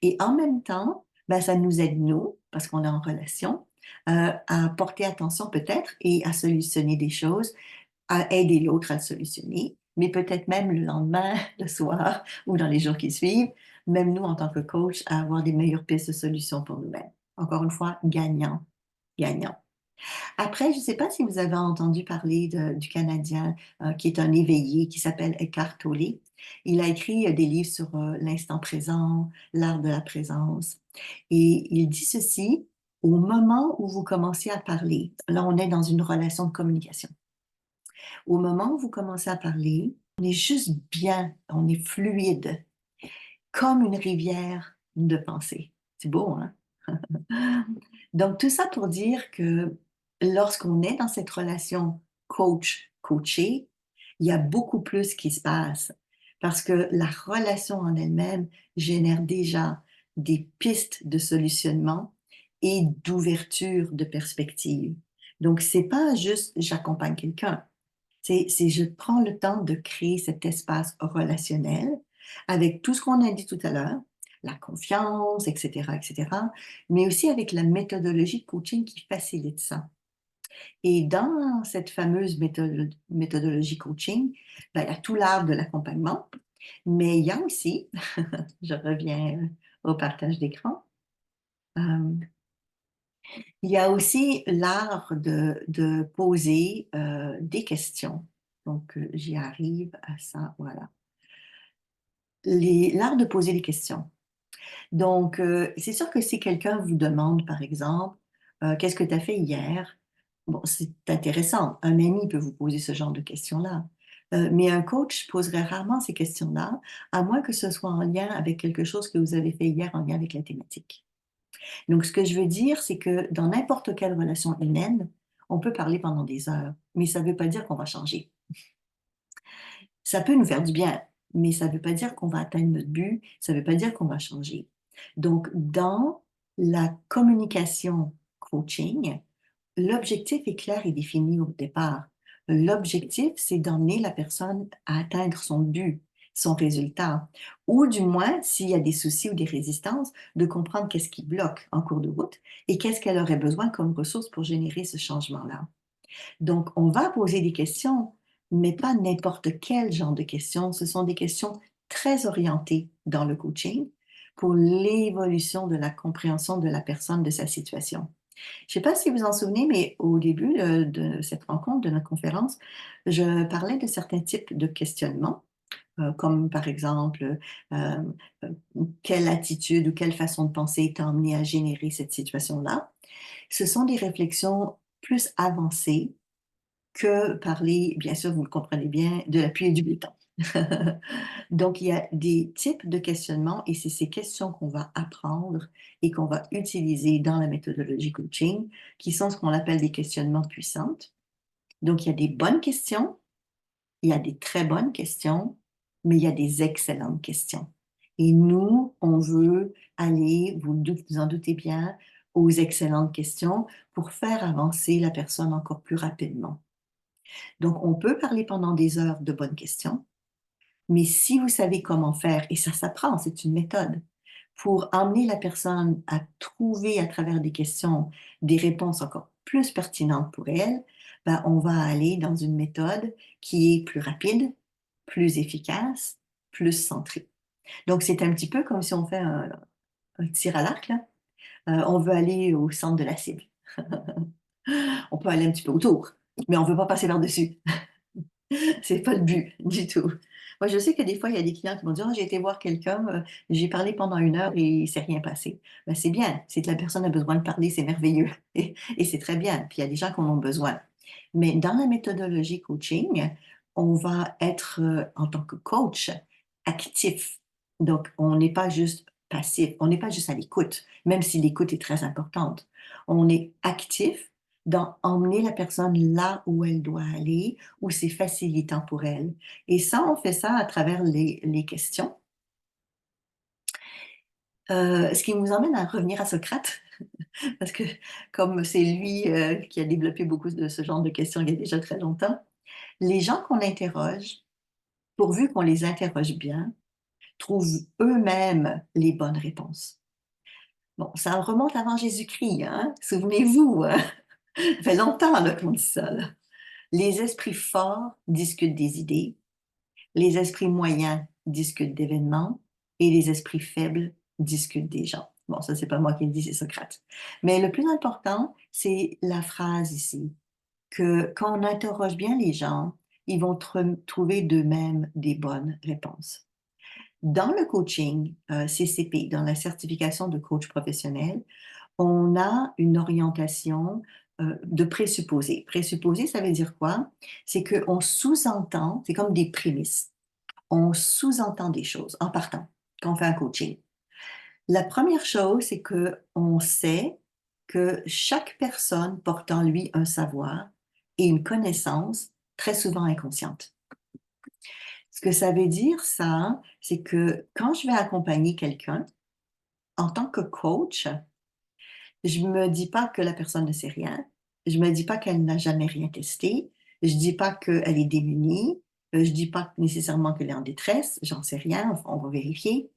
Et en même temps, ben, ça nous aide, nous, parce qu'on est en relation, à porter attention peut-être et à solutionner des choses, à aider l'autre à le solutionner, mais peut-être même le lendemain, le soir ou dans les jours qui suivent, même nous en tant que coach, à avoir des meilleures pistes de solutions pour nous-mêmes. Encore une fois, gagnant, gagnant. Après, je ne sais pas si vous avez entendu parler du Canadien qui est un éveillé, qui s'appelle Eckhart Tolle. Il a écrit des livres sur l'instant présent, l'art de la présence. Et il dit ceci, au moment où vous commencez à parler, là on est dans une relation de communication. Au moment où vous commencez à parler, on est juste bien, on est fluide, comme une rivière de pensée. C'est beau, hein? Donc, tout ça pour dire que lorsqu'on est dans cette relation coach-coaché, il y a beaucoup plus qui se passe parce que la relation en elle-même génère déjà des pistes de solutionnement et d'ouverture de perspective. Donc, c'est pas juste j'accompagne quelqu'un. C'est je prends le temps de créer cet espace relationnel avec tout ce qu'on a dit tout à l'heure, la confiance, etc., mais aussi avec la méthodologie de coaching qui facilite ça. Et dans cette fameuse méthodologie coaching, ben, il y a tout l'art de l'accompagnement, mais il y a aussi, je reviens au partage d'écran, euh, il y a aussi l'art de poser des questions. Donc, j'y arrive à ça, voilà. L'art de poser des questions. Donc, c'est sûr que si quelqu'un vous demande, par exemple, qu'est-ce que tu as fait hier? Bon, c'est intéressant. Un ami peut vous poser ce genre de questions-là. Mais un coach poserait rarement ces questions-là, à moins que ce soit en lien avec quelque chose que vous avez fait hier en lien avec la thématique. Donc, ce que je veux dire, c'est que dans n'importe quelle relation humaine, on peut parler pendant des heures, mais ça ne veut pas dire qu'on va changer. Ça peut nous faire du bien, mais ça ne veut pas dire qu'on va atteindre notre but, ça ne veut pas dire qu'on va changer. Donc, dans la communication coaching, l'objectif est clair et défini au départ. L'objectif, c'est d'emmener la personne à atteindre son but, son résultat, ou du moins, s'il y a des soucis ou des résistances, de comprendre qu'est-ce qui bloque en cours de route et qu'est-ce qu'elle aurait besoin comme ressource pour générer ce changement-là. Donc, on va poser des questions, mais pas n'importe quel genre de questions. Ce sont des questions très orientées dans le coaching pour l'évolution de la compréhension de la personne, de sa situation. Je ne sais pas si vous en souvenez, mais au début de cette rencontre, de notre conférence, je parlais de certains types de questionnements, comme par exemple, euh, euh, quelle attitude ou quelle façon de penser t'a amené à générer cette situation-là. Ce sont des réflexions plus avancées que parler, bien sûr, vous le comprenez bien, de l'appui et du béton. Donc, il y a des types de questionnements et c'est ces questions qu'on va apprendre et qu'on va utiliser dans la méthodologie coaching, qui sont ce qu'on appelle des questionnements puissantes. Donc, il y a des bonnes questions, il y a des très bonnes questions, mais il y a des excellentes questions. Et nous, on veut aller, vous en doutez bien, aux excellentes questions pour faire avancer la personne encore plus rapidement. Donc, on peut parler pendant des heures de bonnes questions, mais si vous savez comment faire, et ça s'apprend, c'est une méthode, pour emmener la personne à trouver à travers des questions des réponses encore plus pertinentes pour elle, ben, on va aller dans une méthode qui est plus rapide, plus efficace, plus centrée. Donc, c'est un petit peu comme si on fait un tir à l'arc, là. On veut aller au centre de la cible. On peut aller un petit peu autour, mais on ne veut pas passer par-dessus. C'est pas le but du tout. Moi, je sais que des fois, il y a des clients qui vont dire, oh, j'ai été voir quelqu'un, j'ai parlé pendant 1 heure et il ne s'est rien passé. Ben, c'est bien, c'est que la personne a besoin de parler, c'est merveilleux et c'est très bien. Puis il y a des gens qui en ont besoin. Mais dans la méthodologie coaching, on va être, en tant que coach, actif. Donc, on n'est pas juste passif, on n'est pas juste à l'écoute, même si l'écoute est très importante. On est actif dans emmener la personne là où elle doit aller, où c'est facilitant pour elle. Et ça, on fait ça à travers les questions. Ce qui nous emmène à revenir à Socrate, parce que comme c'est lui qui a développé beaucoup de ce genre de questions il y a déjà très longtemps, les gens qu'on interroge, pourvu qu'on les interroge bien, trouvent eux-mêmes les bonnes réponses. Bon, ça remonte avant Jésus-Christ, hein? Souvenez-vous, hein? Ça fait longtemps là, qu'on dit ça, là. Les esprits forts discutent des idées, les esprits moyens discutent d'événements et les esprits faibles discutent des gens. Bon, ça, c'est pas moi qui le dis, c'est Socrate. Mais le plus important, c'est la phrase ici, que quand on interroge bien les gens, ils vont trouver d'eux-mêmes des bonnes réponses. Dans le coaching CCP, dans la certification de coach professionnel, on a une orientation de présupposés. Présupposés, ça veut dire quoi? C'est qu'on sous-entend, c'est comme des prémices. On sous-entend des choses en partant quand on fait un coaching. La première chose, c'est que on sait que chaque personne porte en lui un savoir et une connaissance très souvent inconsciente. Ce que ça veut dire, ça, c'est que quand je vais accompagner quelqu'un, en tant que coach, je me dis pas que la personne ne sait rien. Je me dis pas qu'elle n'a jamais rien testé. Je dis pas qu'elle est démunie. Je dis pas nécessairement qu'elle est en détresse. J'en sais rien. Enfin, on va vérifier.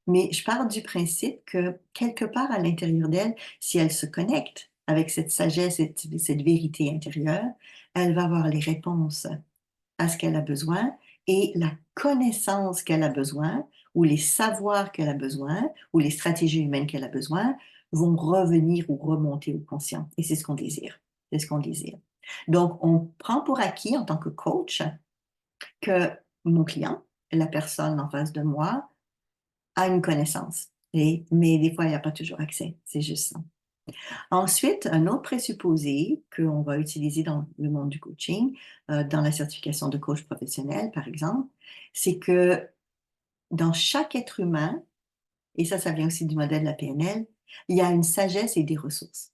Mais je pars du principe que quelque part à l'intérieur d'elle, si elle se connecte avec cette sagesse, cette vérité intérieure, elle va avoir les réponses à ce qu'elle a besoin et la connaissance qu'elle a besoin ou les savoirs qu'elle a besoin ou les stratégies humaines qu'elle a besoin vont revenir ou remonter au conscient. Et c'est ce qu'on désire. C'est ce qu'on désire. Donc, on prend pour acquis en tant que coach que mon client, la personne en face de moi, a une connaissance. Mais des fois, il n'y a pas toujours accès. C'est juste ça. Ensuite, un autre présupposé qu'on va utiliser dans le monde du coaching, dans la certification de coach professionnel, par exemple, c'est que dans chaque être humain, et ça vient aussi du modèle de la PNL, il y a une sagesse et des ressources.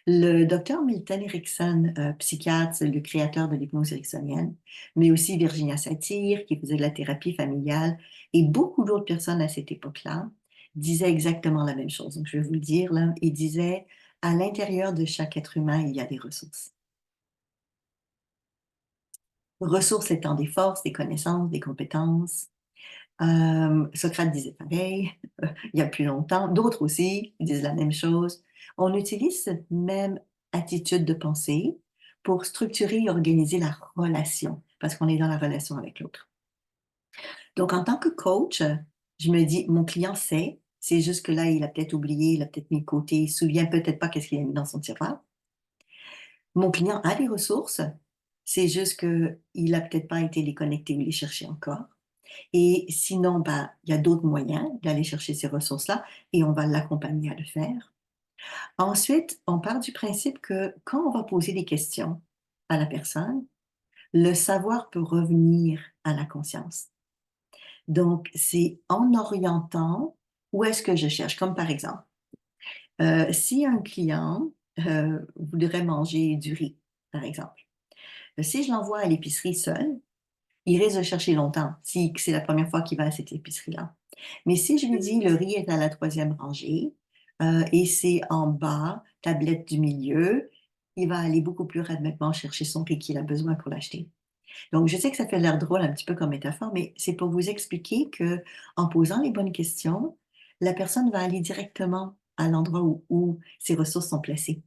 Le docteur Milton Erickson, psychiatre, le créateur de l'hypnose ericksonienne, mais aussi Virginia Satir, qui faisait de la thérapie familiale, et beaucoup d'autres personnes à cette époque-là, disaient exactement la même chose. Donc, je vais vous le dire là. Il disait, à l'intérieur de chaque être humain, il y a des ressources. Ressources étant des forces, des connaissances, des compétences. Socrate disait pareil, il y a plus longtemps. D'autres aussi disent la même chose. On utilise cette même attitude de pensée pour structurer et organiser la relation, parce qu'on est dans la relation avec l'autre. Donc, en tant que coach, je me dis, mon client sait, C'est juste que là, il a peut-être oublié, il a peut-être mis de côté, il ne se souvient peut-être pas qu'est-ce qu'il a mis dans son tiroir. Mon client a des ressources, c'est juste qu'il n'a peut-être pas été les connecter ou les chercher encore. Et sinon, ben, il y a d'autres moyens d'aller chercher ces ressources-là et on va l'accompagner à le faire. Ensuite, on part du principe que quand on va poser des questions à la personne, le savoir peut revenir à la conscience. Donc, c'est en orientant où est-ce que je cherche. Comme par exemple, si un client voudrait manger du riz, par exemple, si je l'envoie à l'épicerie seul, il risque de chercher longtemps si c'est la première fois qu'il va à cette épicerie-là. Mais si je lui dis le riz est à la troisième rangée et c'est en bas, tablette du milieu, il va aller beaucoup plus rapidement chercher son riz qu'il a besoin pour l'acheter. Donc, je sais que ça fait l'air drôle un petit peu comme métaphore, mais c'est pour vous expliquer que en posant les bonnes questions, la personne va aller directement à l'endroit où ses ressources sont placées.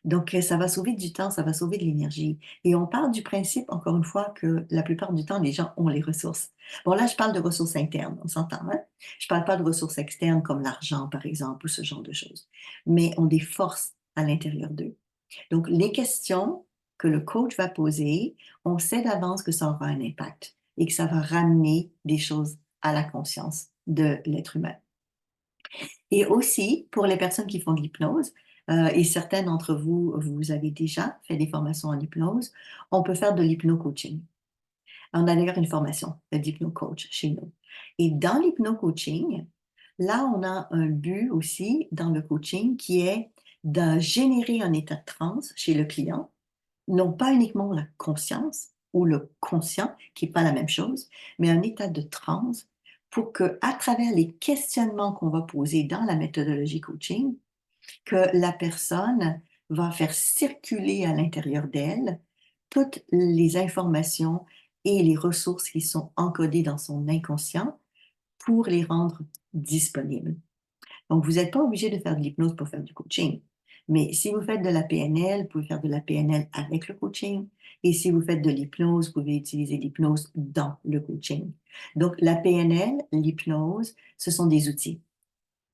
Donc, ça va sauver du temps, ça va sauver de l'énergie. Et on part du principe, encore une fois, que la plupart du temps, les gens ont les ressources. Bon, là, je parle de ressources internes, on s'entend, hein? Je parle pas de ressources externes comme l'argent, par exemple, ou ce genre de choses. Mais ont des forces à l'intérieur d'eux. Donc, les questions que le coach va poser, on sait d'avance que ça aura un impact et que ça va ramener des choses à la conscience de l'être humain. Et aussi, pour les personnes qui font de l'hypnose, et certains d'entre vous, vous avez déjà fait des formations en hypnose, on peut faire de l'hypno-coaching. On a d'ailleurs une formation d'hypno-coach chez nous. Et dans l'hypno-coaching, là, on a un but aussi dans le coaching qui est de générer un état de transe chez le client, non pas uniquement la conscience ou le conscient, qui n'est pas la même chose, mais un état de transe pour que, à travers les questionnements qu'on va poser dans la méthodologie coaching, que la personne va faire circuler à l'intérieur d'elle toutes les informations et les ressources qui sont encodées dans son inconscient pour les rendre disponibles. Donc, vous n'êtes pas obligé de faire de l'hypnose pour faire du coaching. Mais si vous faites de la PNL, vous pouvez faire de la PNL avec le coaching. Et si vous faites de l'hypnose, vous pouvez utiliser l'hypnose dans le coaching. Donc, la PNL, l'hypnose, ce sont des outils.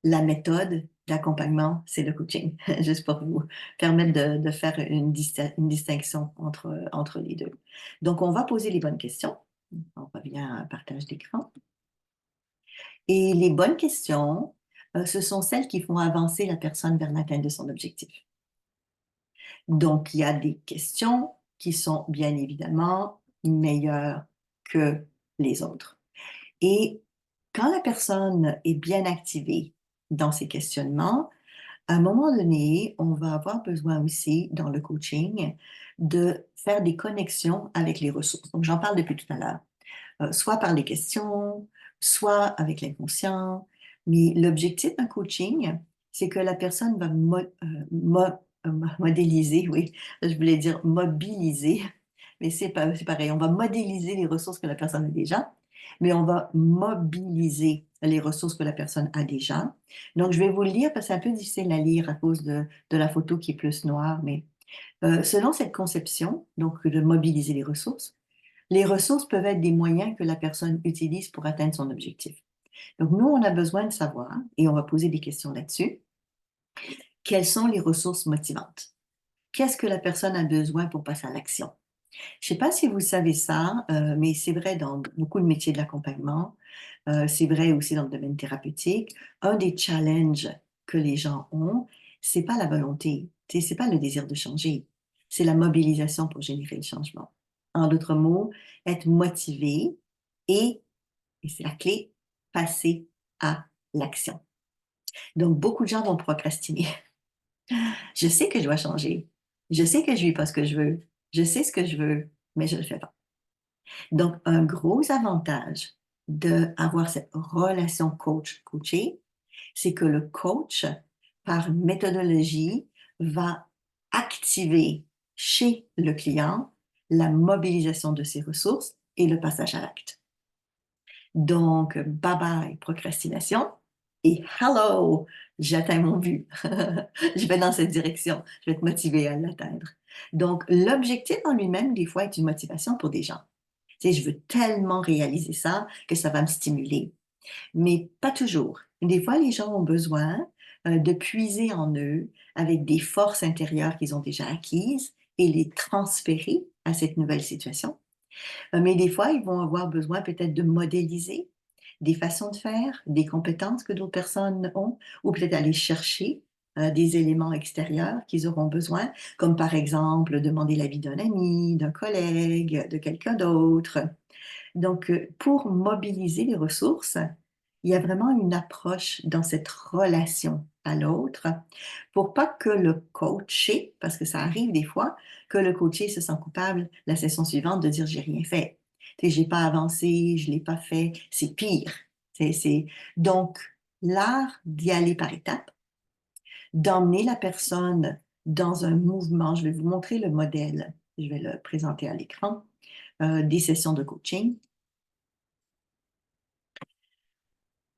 La méthode d'accompagnement, c'est le coaching, juste pour vous permettre de faire une distinction entre les deux. Donc, on va poser les bonnes questions. On revient à un partage d'écran. Et les bonnes questions, ce sont celles qui font avancer la personne vers l'atteinte de son objectif. Donc, il y a des questions qui sont bien évidemment meilleures que les autres. Et quand la personne est bien activée dans ses questionnements, à un moment donné, on va avoir besoin aussi, dans le coaching, de faire des connexions avec les ressources. Donc, j'en parle depuis tout à l'heure. Soit par les questions, soit avec l'inconscient. Mais l'objectif d'un coaching, c'est que la personne va modéliser, oui, je voulais dire mobiliser, mais c'est pareil, on va modéliser les ressources que la personne a déjà, mais on va mobiliser les ressources que la personne a déjà. Donc, je vais vous le lire parce que c'est un peu difficile à lire à cause de la photo qui est plus noire, mais selon cette conception, donc de mobiliser les ressources peuvent être des moyens que la personne utilise pour atteindre son objectif. Donc, nous, on a besoin de savoir, et on va poser des questions là-dessus, quelles sont les ressources motivantes? Qu'est-ce que la personne a besoin pour passer à l'action? Je ne sais pas si vous savez ça, mais c'est vrai dans beaucoup de métiers de l'accompagnement, c'est vrai aussi dans le domaine thérapeutique. Un des challenges que les gens ont, c'est pas la volonté, c'est pas le désir de changer, c'est la mobilisation pour générer le changement. En d'autres mots, être motivé et c'est la clé, passer à l'action. Donc, beaucoup de gens vont procrastiner. Je sais que je dois changer. Je sais que je vis pas ce que je veux. Je sais ce que je veux, mais je ne le fais pas. Donc, un gros avantage d'avoir cette relation coach-coaché, c'est que le coach, par méthodologie, va activer chez le client la mobilisation de ses ressources et le passage à l'acte. Donc, bye bye procrastination et hello, j'atteins mon but. Je vais dans cette direction, je vais être motivée à l'atteindre. Donc, l'objectif en lui-même, des fois, est une motivation pour des gens. Tu sais, je veux tellement réaliser ça que ça va me stimuler. Mais pas toujours. Des fois, les gens ont besoin de puiser en eux avec des forces intérieures qu'ils ont déjà acquises et les transférer à cette nouvelle situation. Mais des fois, ils vont avoir besoin peut-être de modéliser des façons de faire, des compétences que d'autres personnes ont, ou peut-être aller chercher des éléments extérieurs qu'ils auront besoin, comme par exemple demander l'avis d'un ami, d'un collègue, de quelqu'un d'autre. Donc, pour mobiliser les ressources, il y a vraiment une approche dans cette relation à l'autre pour pas que le coaché, parce que ça arrive des fois, que le coaché se sent coupable la session suivante de dire j'ai rien fait. Tu sais, j'ai pas avancé, je l'ai pas fait, c'est pire. C'est... Donc, l'art d'y aller par étapes, d'emmener la personne dans un mouvement. Je vais vous montrer le modèle. Je vais le présenter à l'écran, des sessions de coaching.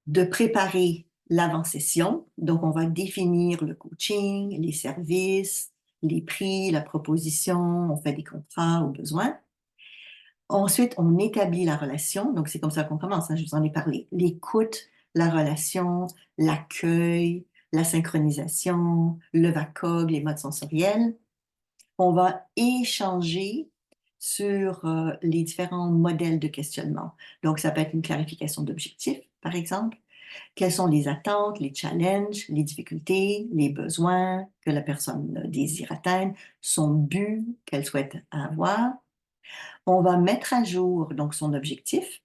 De préparer l'avant-session. Donc, on va définir le coaching, les services, les prix, la proposition, on fait des contrats au besoin. Ensuite, on établit la relation. Donc, c'est comme ça qu'on commence, hein, je vous en ai parlé. L'écoute, la relation, l'accueil, la synchronisation, le VACOG, les modes sensoriels. On va échanger sur les différents modèles de questionnement. Donc, ça peut être une clarification d'objectifs, par exemple. Quelles sont les attentes, les challenges, les difficultés, les besoins que la personne désire atteindre, son but qu'elle souhaite avoir. On va mettre à jour donc son objectif.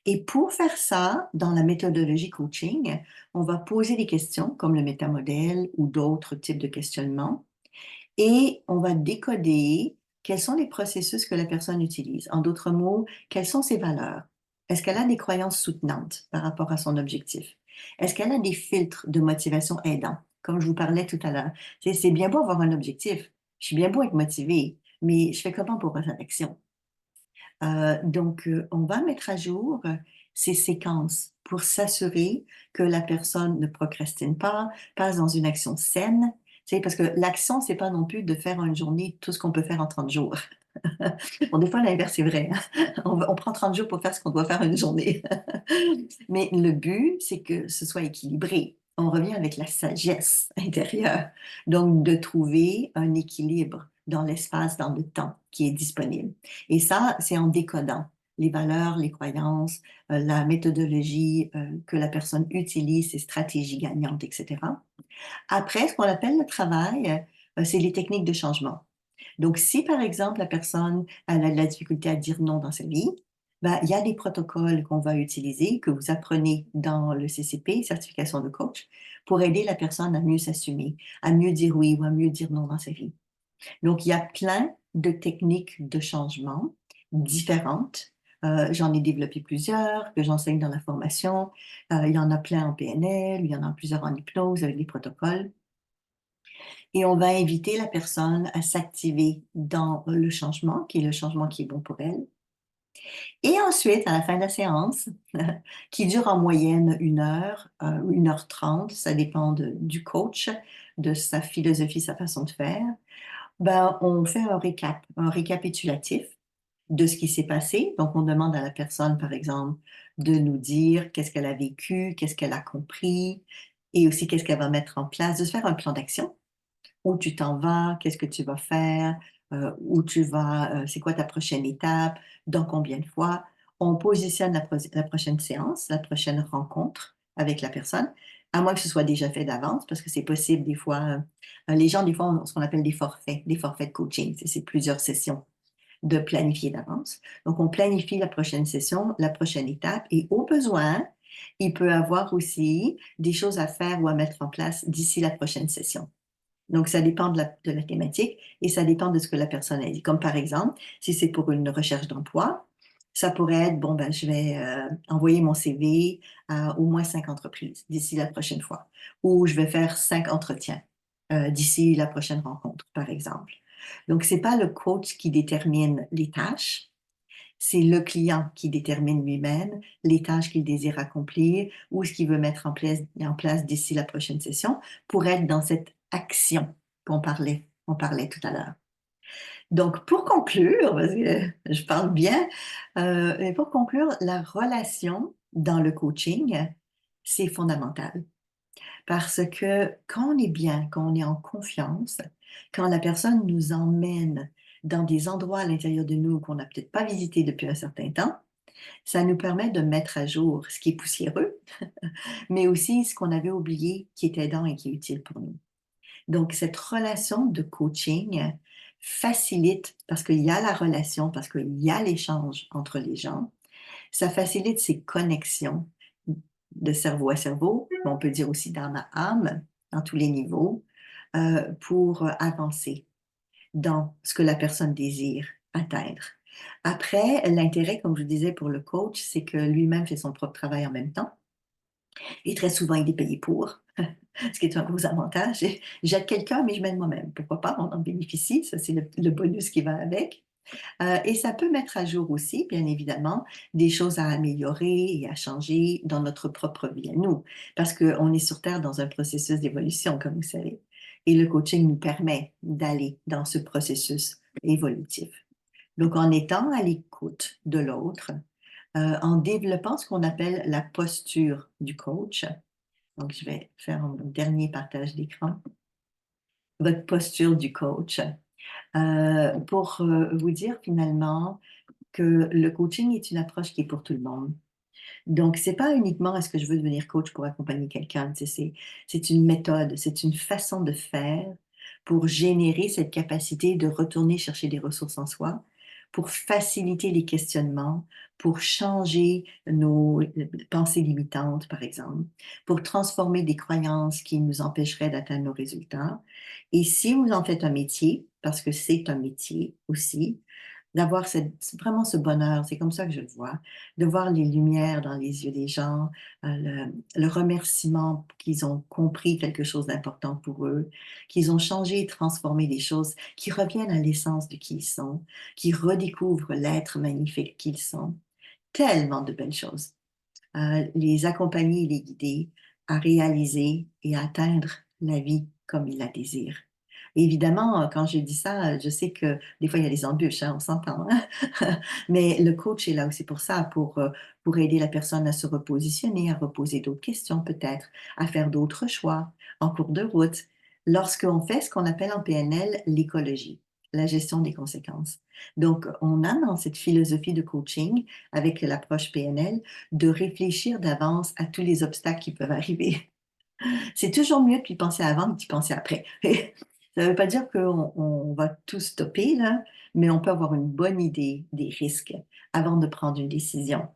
Et pour faire ça, dans la méthodologie coaching, on va poser des questions comme le métamodèle ou d'autres types de questionnements et on va décoder quels sont les processus que la personne utilise. En d'autres mots, quelles sont ses valeurs? Est-ce qu'elle a des croyances soutenantes par rapport à son objectif? Est-ce qu'elle a des filtres de motivation aidants? Comme je vous parlais tout à l'heure. C'est bien beau avoir un objectif. Je suis bien beau être motivé, mais je fais comment pour passer à l'action? Donc, on va mettre à jour ces séquences pour s'assurer que la personne ne procrastine pas, passe dans une action saine. Tu sais, parce que l'action, c'est pas non plus de faire en une journée tout ce qu'on peut faire en 30 jours. Bon, des fois, l'inverse, c'est vrai, hein. On prend 30 jours pour faire ce qu'on doit faire en une journée. Mais le but, c'est que ce soit équilibré. On revient avec la sagesse intérieure. Donc, de trouver un équilibre dans l'espace, dans le temps qui est disponible. Et ça, c'est en décodant les valeurs, les croyances, la méthodologie que la personne utilise, ses stratégies gagnantes, etc. Après, ce qu'on appelle le travail, c'est les techniques de changement. Donc, si par exemple la personne elle a de la difficulté à dire non dans sa vie, ben, il y a des protocoles qu'on va utiliser, que vous apprenez dans le CCP, certification de coach, pour aider la personne à mieux s'assumer, à mieux dire oui ou à mieux dire non dans sa vie. Donc, il y a plein de techniques de changement différentes. J'en ai développé plusieurs que j'enseigne dans la formation. Il y en a plein en PNL, il y en a plusieurs en hypnose avec des protocoles. Et on va inviter la personne à s'activer dans le changement, qui est le changement qui est bon pour elle. Et ensuite, à la fin de la séance, qui dure en moyenne 1 heure, 1 h 30, ça dépend du coach, de sa philosophie, sa façon de faire, ben, on fait un récapitulatif de ce qui s'est passé. Donc, on demande à la personne, par exemple, de nous dire qu'est-ce qu'elle a vécu, qu'est-ce qu'elle a compris, et aussi qu'est-ce qu'elle va mettre en place, de se faire un plan d'action où tu t'en vas, qu'est-ce que tu vas faire, où tu vas, c'est quoi ta prochaine étape, dans combien de fois. On positionne la prochaine séance, la prochaine rencontre avec la personne, à moins que ce soit déjà fait d'avance, parce que c'est possible des fois, les gens des fois ont ce qu'on appelle des forfaits de coaching, c'est plusieurs sessions de planifier d'avance. Donc, on planifie la prochaine session, la prochaine étape, et au besoin, il peut avoir aussi des choses à faire ou à mettre en place d'ici la prochaine session. Donc, ça dépend de la thématique et ça dépend de ce que la personne a dit. Comme par exemple, si c'est pour une recherche d'emploi, ça pourrait être, bon, ben, je vais envoyer mon CV à au moins 5 entreprises d'ici la prochaine fois. Ou je vais faire 5 entretiens d'ici la prochaine rencontre, par exemple. Donc, c'est pas le coach qui détermine les tâches, c'est le client qui détermine lui-même les tâches qu'il désire accomplir ou ce qu'il veut mettre en place d'ici la prochaine session pour être dans cette action on parlait tout à l'heure. Donc, pour conclure, parce que je parle bien, mais pour conclure, la relation dans le coaching, c'est fondamental. Parce que quand on est bien, quand on est en confiance, quand la personne nous emmène dans des endroits à l'intérieur de nous qu'on n'a peut-être pas visités depuis un certain temps, ça nous permet de mettre à jour ce qui est poussiéreux, mais aussi ce qu'on avait oublié qui est aidant et qui est utile pour nous. Donc, cette relation de coaching facilite, parce qu'il y a la relation, parce qu'il y a l'échange entre les gens, ça facilite ces connexions de cerveau à cerveau, mais on peut dire aussi d'âme à âme, dans tous les niveaux, pour avancer dans ce que la personne désire atteindre. Après, l'intérêt, comme je vous disais, pour le coach, c'est que lui-même fait son propre travail en même temps. Et très souvent, il est payé pour, ce qui est un gros avantage. J'aide quelqu'un, mais je m'aide moi-même. Pourquoi pas? On en bénéficie. Ça, c'est le bonus qui va avec. Et ça peut mettre à jour aussi, bien évidemment, des choses à améliorer et à changer dans notre propre vie à nous, parce qu'on est sur Terre dans un processus d'évolution, comme vous savez. Et le coaching nous permet d'aller dans ce processus évolutif. Donc, en étant à l'écoute de l'autre, en développant ce qu'on appelle la posture du coach. Donc, je vais faire un dernier partage d'écran. Votre posture du coach. Pour vous dire finalement que le coaching est une approche qui est pour tout le monde. Donc, c'est pas uniquement est-ce que je veux devenir coach pour accompagner quelqu'un, c'est une méthode, c'est une façon de faire pour générer cette capacité de retourner chercher des ressources en soi, pour faciliter les questionnements, pour changer nos pensées limitantes, par exemple, pour transformer des croyances qui nous empêcheraient d'atteindre nos résultats. Et si vous en faites un métier, parce que c'est un métier aussi, d'avoir vraiment ce bonheur, c'est comme ça que je le vois, de voir les lumières dans les yeux des gens, le remerciement qu'ils ont compris quelque chose d'important pour eux, qu'ils ont changé et transformé des choses, qui reviennent à l'essence de qui ils sont, qui redécouvrent l'être magnifique qu'ils sont. Tellement de belles choses. Les accompagner et les guider à réaliser et à atteindre la vie comme ils la désirent. Évidemment, quand je dis ça, je sais que des fois, il y a des embûches, hein, on s'entend, hein. Mais le coach est là aussi pour ça, pour aider la personne à se repositionner, à reposer d'autres questions peut-être, à faire d'autres choix en cours de route, lorsqu'on fait ce qu'on appelle en PNL l'écologie, la gestion des conséquences. Donc, on a dans cette philosophie de coaching, avec l'approche PNL, de réfléchir d'avance à tous les obstacles qui peuvent arriver. C'est toujours mieux d'y penser avant que d'y penser après. Ça ne veut pas dire qu'on va tout stopper, là, mais on peut avoir une bonne idée des risques avant de prendre une décision.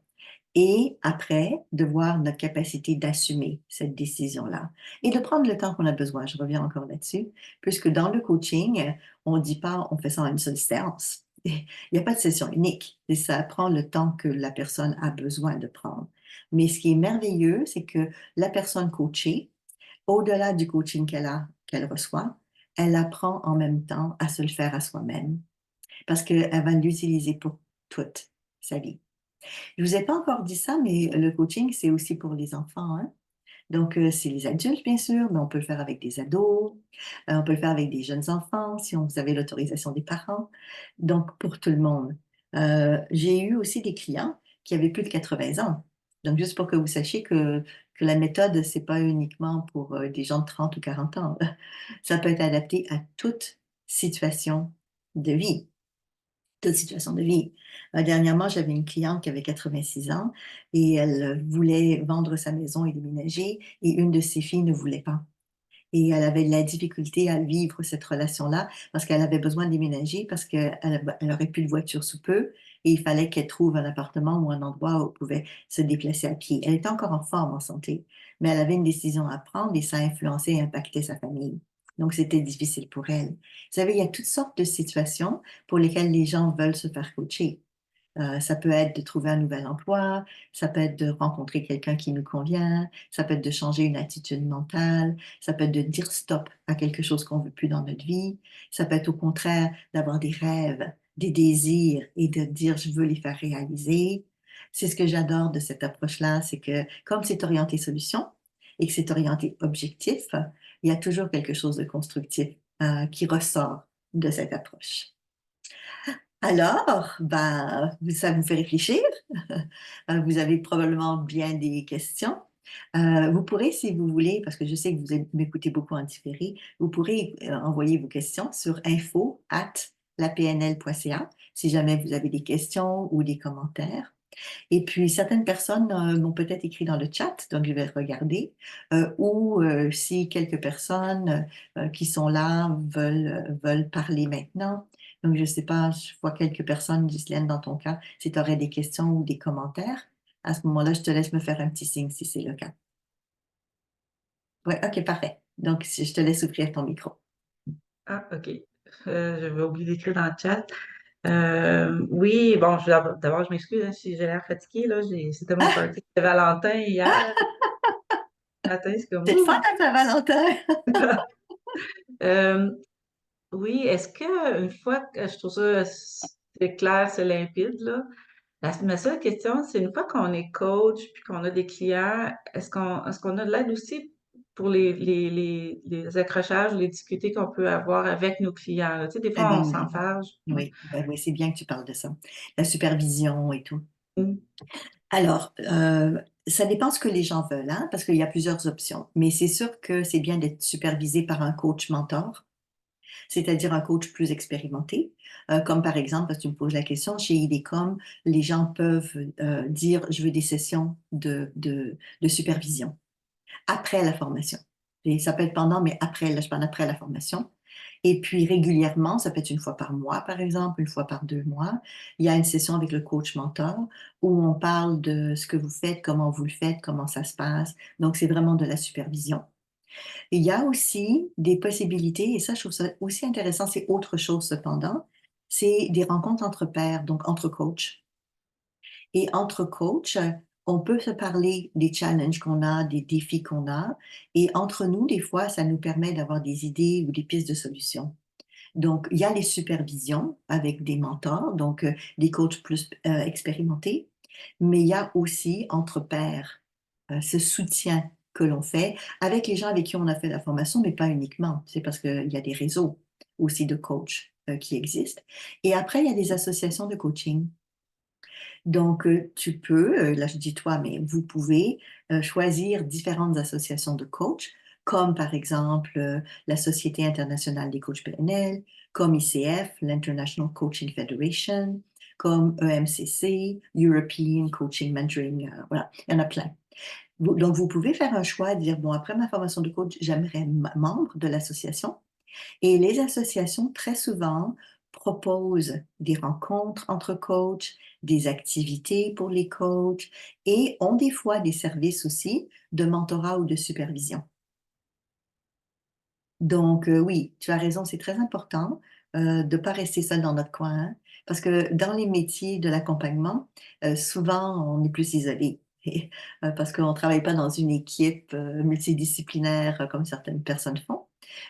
Et après, de voir notre capacité d'assumer cette décision-là et de prendre le temps qu'on a besoin. Je reviens encore là-dessus, puisque dans le coaching, on ne dit pas on fait ça en une seule séance. Il n'y a pas de session unique. Et ça prend le temps que la personne a besoin de prendre. Mais ce qui est merveilleux, c'est que la personne coachée, au-delà du coaching qu'elle reçoit, elle apprend en même temps à se le faire à soi-même parce qu'elle va l'utiliser pour toute sa vie. Je vous ai pas encore dit ça, mais le coaching, c'est aussi pour les enfants, hein. Donc, c'est les adultes, bien sûr, mais on peut le faire avec des ados, on peut le faire avec des jeunes enfants, si vous avez l'autorisation des parents. Donc, pour tout le monde. J'ai eu aussi des clients qui avaient plus de 80 ans. Donc, juste pour que vous sachiez que la méthode, c'est pas uniquement pour des gens de 30 ou 40 ans. Ça peut être adapté à toute situation de vie. Toute situation de vie. Dernièrement, j'avais une cliente qui avait 86 ans et elle voulait vendre sa maison et déménager et une de ses filles ne voulait pas. Et elle avait de la difficulté à vivre cette relation-là parce qu'elle avait besoin de déménager parce qu'elle aurait plus de voiture sous peu et il fallait qu'elle trouve un appartement ou un endroit où elle pouvait se déplacer à pied. Elle était encore en forme, en santé, mais elle avait une décision à prendre et ça influençait et impactait sa famille. Donc, c'était difficile pour elle. Vous savez, il y a toutes sortes de situations pour lesquelles les gens veulent se faire coacher. Ça peut être de trouver un nouvel emploi, ça peut être de rencontrer quelqu'un qui nous convient, ça peut être de changer une attitude mentale, ça peut être de dire stop à quelque chose qu'on veut plus dans notre vie, ça peut être au contraire d'avoir des rêves, des désirs et de dire je veux les faire réaliser. C'est ce que j'adore de cette approche-là, c'est que comme c'est orienté solution et que c'est orienté objectif, il y a toujours quelque chose de constructif qui ressort de cette approche. Alors, ben, ça vous fait réfléchir. Vous avez probablement bien des questions. Vous pourrez, si vous voulez, parce que je sais que m'écoutez beaucoup en différé, vous pourrez envoyer vos questions sur info@lapnl.ca si jamais vous avez des questions ou des commentaires. Et puis, certaines personnes m'ont peut-être écrit dans le chat, donc je vais regarder, ou si quelques personnes qui sont là veulent parler maintenant. Donc, je ne sais pas, je vois quelques personnes, Ghislaine, dans ton cas, si tu aurais des questions ou des commentaires. À ce moment-là, je te laisse me faire un petit signe si c'est le cas. Oui, OK, parfait. Donc, je te laisse ouvrir ton micro. Ah, OK. J'avais oublié d'écrire dans le chat. Oui, bon, d'abord, je m'excuse hein, si j'ai l'air fatiguée, là. C'était mon party de Valentin hier. Matin, c'est comme C'est le fun ouh. à Saint-Valentin! Euh, oui, est-ce que une fois que je trouve ça c'est clair, c'est limpide, là, ma seule question, c'est une fois qu'on est coach puis qu'on a des clients, est-ce qu'on a de l'aide aussi pour les accrochages, les difficultés qu'on peut avoir avec nos clients, là? Tu sais, des Eh fois, on ben oui, s'enfarge. Ouais. oui, ben oui, c'est bien que tu parles de ça. La supervision et tout. Mm. Alors, ça dépend ce que les gens veulent, hein, parce qu'il y a plusieurs options. Mais c'est sûr que c'est bien d'être supervisé par un coach mentor, c'est-à-dire un coach plus expérimenté. Comme par exemple, parce que tu me poses la question, chez IDECOM, les gens peuvent dire, je veux des sessions de supervision après la formation. Et ça peut être pendant, mais après, là, je parle après la formation. Et puis régulièrement, ça peut être une fois par mois, par exemple, une fois par 2 mois, il y a une session avec le coach mentor où on parle de ce que vous faites, comment vous le faites, comment ça se passe. Donc, c'est vraiment de la supervision. Il y a aussi des possibilités, et ça, je trouve ça aussi intéressant, c'est autre chose cependant, c'est des rencontres entre pairs, donc entre coachs. Et entre coachs, on peut se parler des challenges qu'on a, des défis qu'on a. Et entre nous, des fois, ça nous permet d'avoir des idées ou des pistes de solutions. Donc, il y a les supervisions avec des mentors, donc des coachs plus expérimentés, mais il y a aussi entre pairs ce soutien que l'on fait avec les gens avec qui on a fait la formation, mais pas uniquement. C'est parce qu'il y a des réseaux aussi de coachs qui existent. Et après, il y a des associations de coaching. Donc, tu peux, là je dis toi, mais vous pouvez choisir différentes associations de coachs, comme par exemple la Société internationale des coachs PNL, comme ICF, l'International Coaching Federation, comme EMCC, European Coaching Mentoring, voilà, il y en a plein. Donc, vous pouvez faire un choix, dire, bon, après ma formation de coach, j'aimerais être membre de l'association. Et les associations, très souvent, proposent des rencontres entre coachs, des activités pour les coachs et ont des fois des services aussi de mentorat ou de supervision. Donc, oui, tu as raison, c'est très important de ne pas rester seul dans notre coin, hein, parce que dans les métiers de l'accompagnement, souvent, on est plus isolé. Parce qu'on ne travaille pas dans une équipe multidisciplinaire comme certaines personnes font,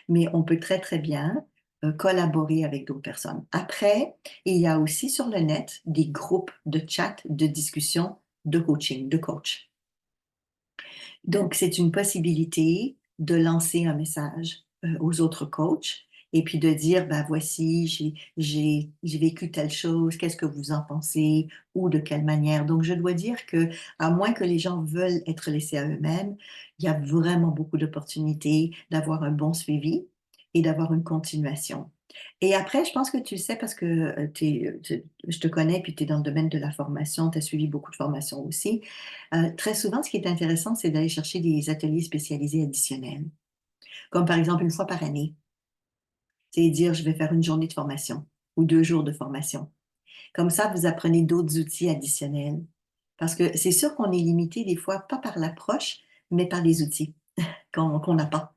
mais on peut très, très bien collaborer avec d'autres personnes. Après, il y a aussi sur le net des groupes de chat, de discussion, de coaching, de coach. Donc, c'est une possibilité de lancer un message aux autres coachs et puis de dire, ben voici, j'ai vécu telle chose, qu'est-ce que vous en pensez ou de quelle manière. Donc, je dois dire que, à moins que les gens veulent être laissés à eux-mêmes, il y a vraiment beaucoup d'opportunités d'avoir un bon suivi et d'avoir une continuation. Et après, je pense que tu sais, parce que je te connais, puis tu es dans le domaine de la formation, tu as suivi beaucoup de formations aussi. Très souvent, ce qui est intéressant, c'est d'aller chercher des ateliers spécialisés additionnels, comme par exemple une fois par année. C'est dire, je vais faire une journée de formation ou 2 jours de formation. Comme ça, vous apprenez d'autres outils additionnels. Parce que c'est sûr qu'on est limité des fois, pas par l'approche, mais par les outils qu'on n'a pas.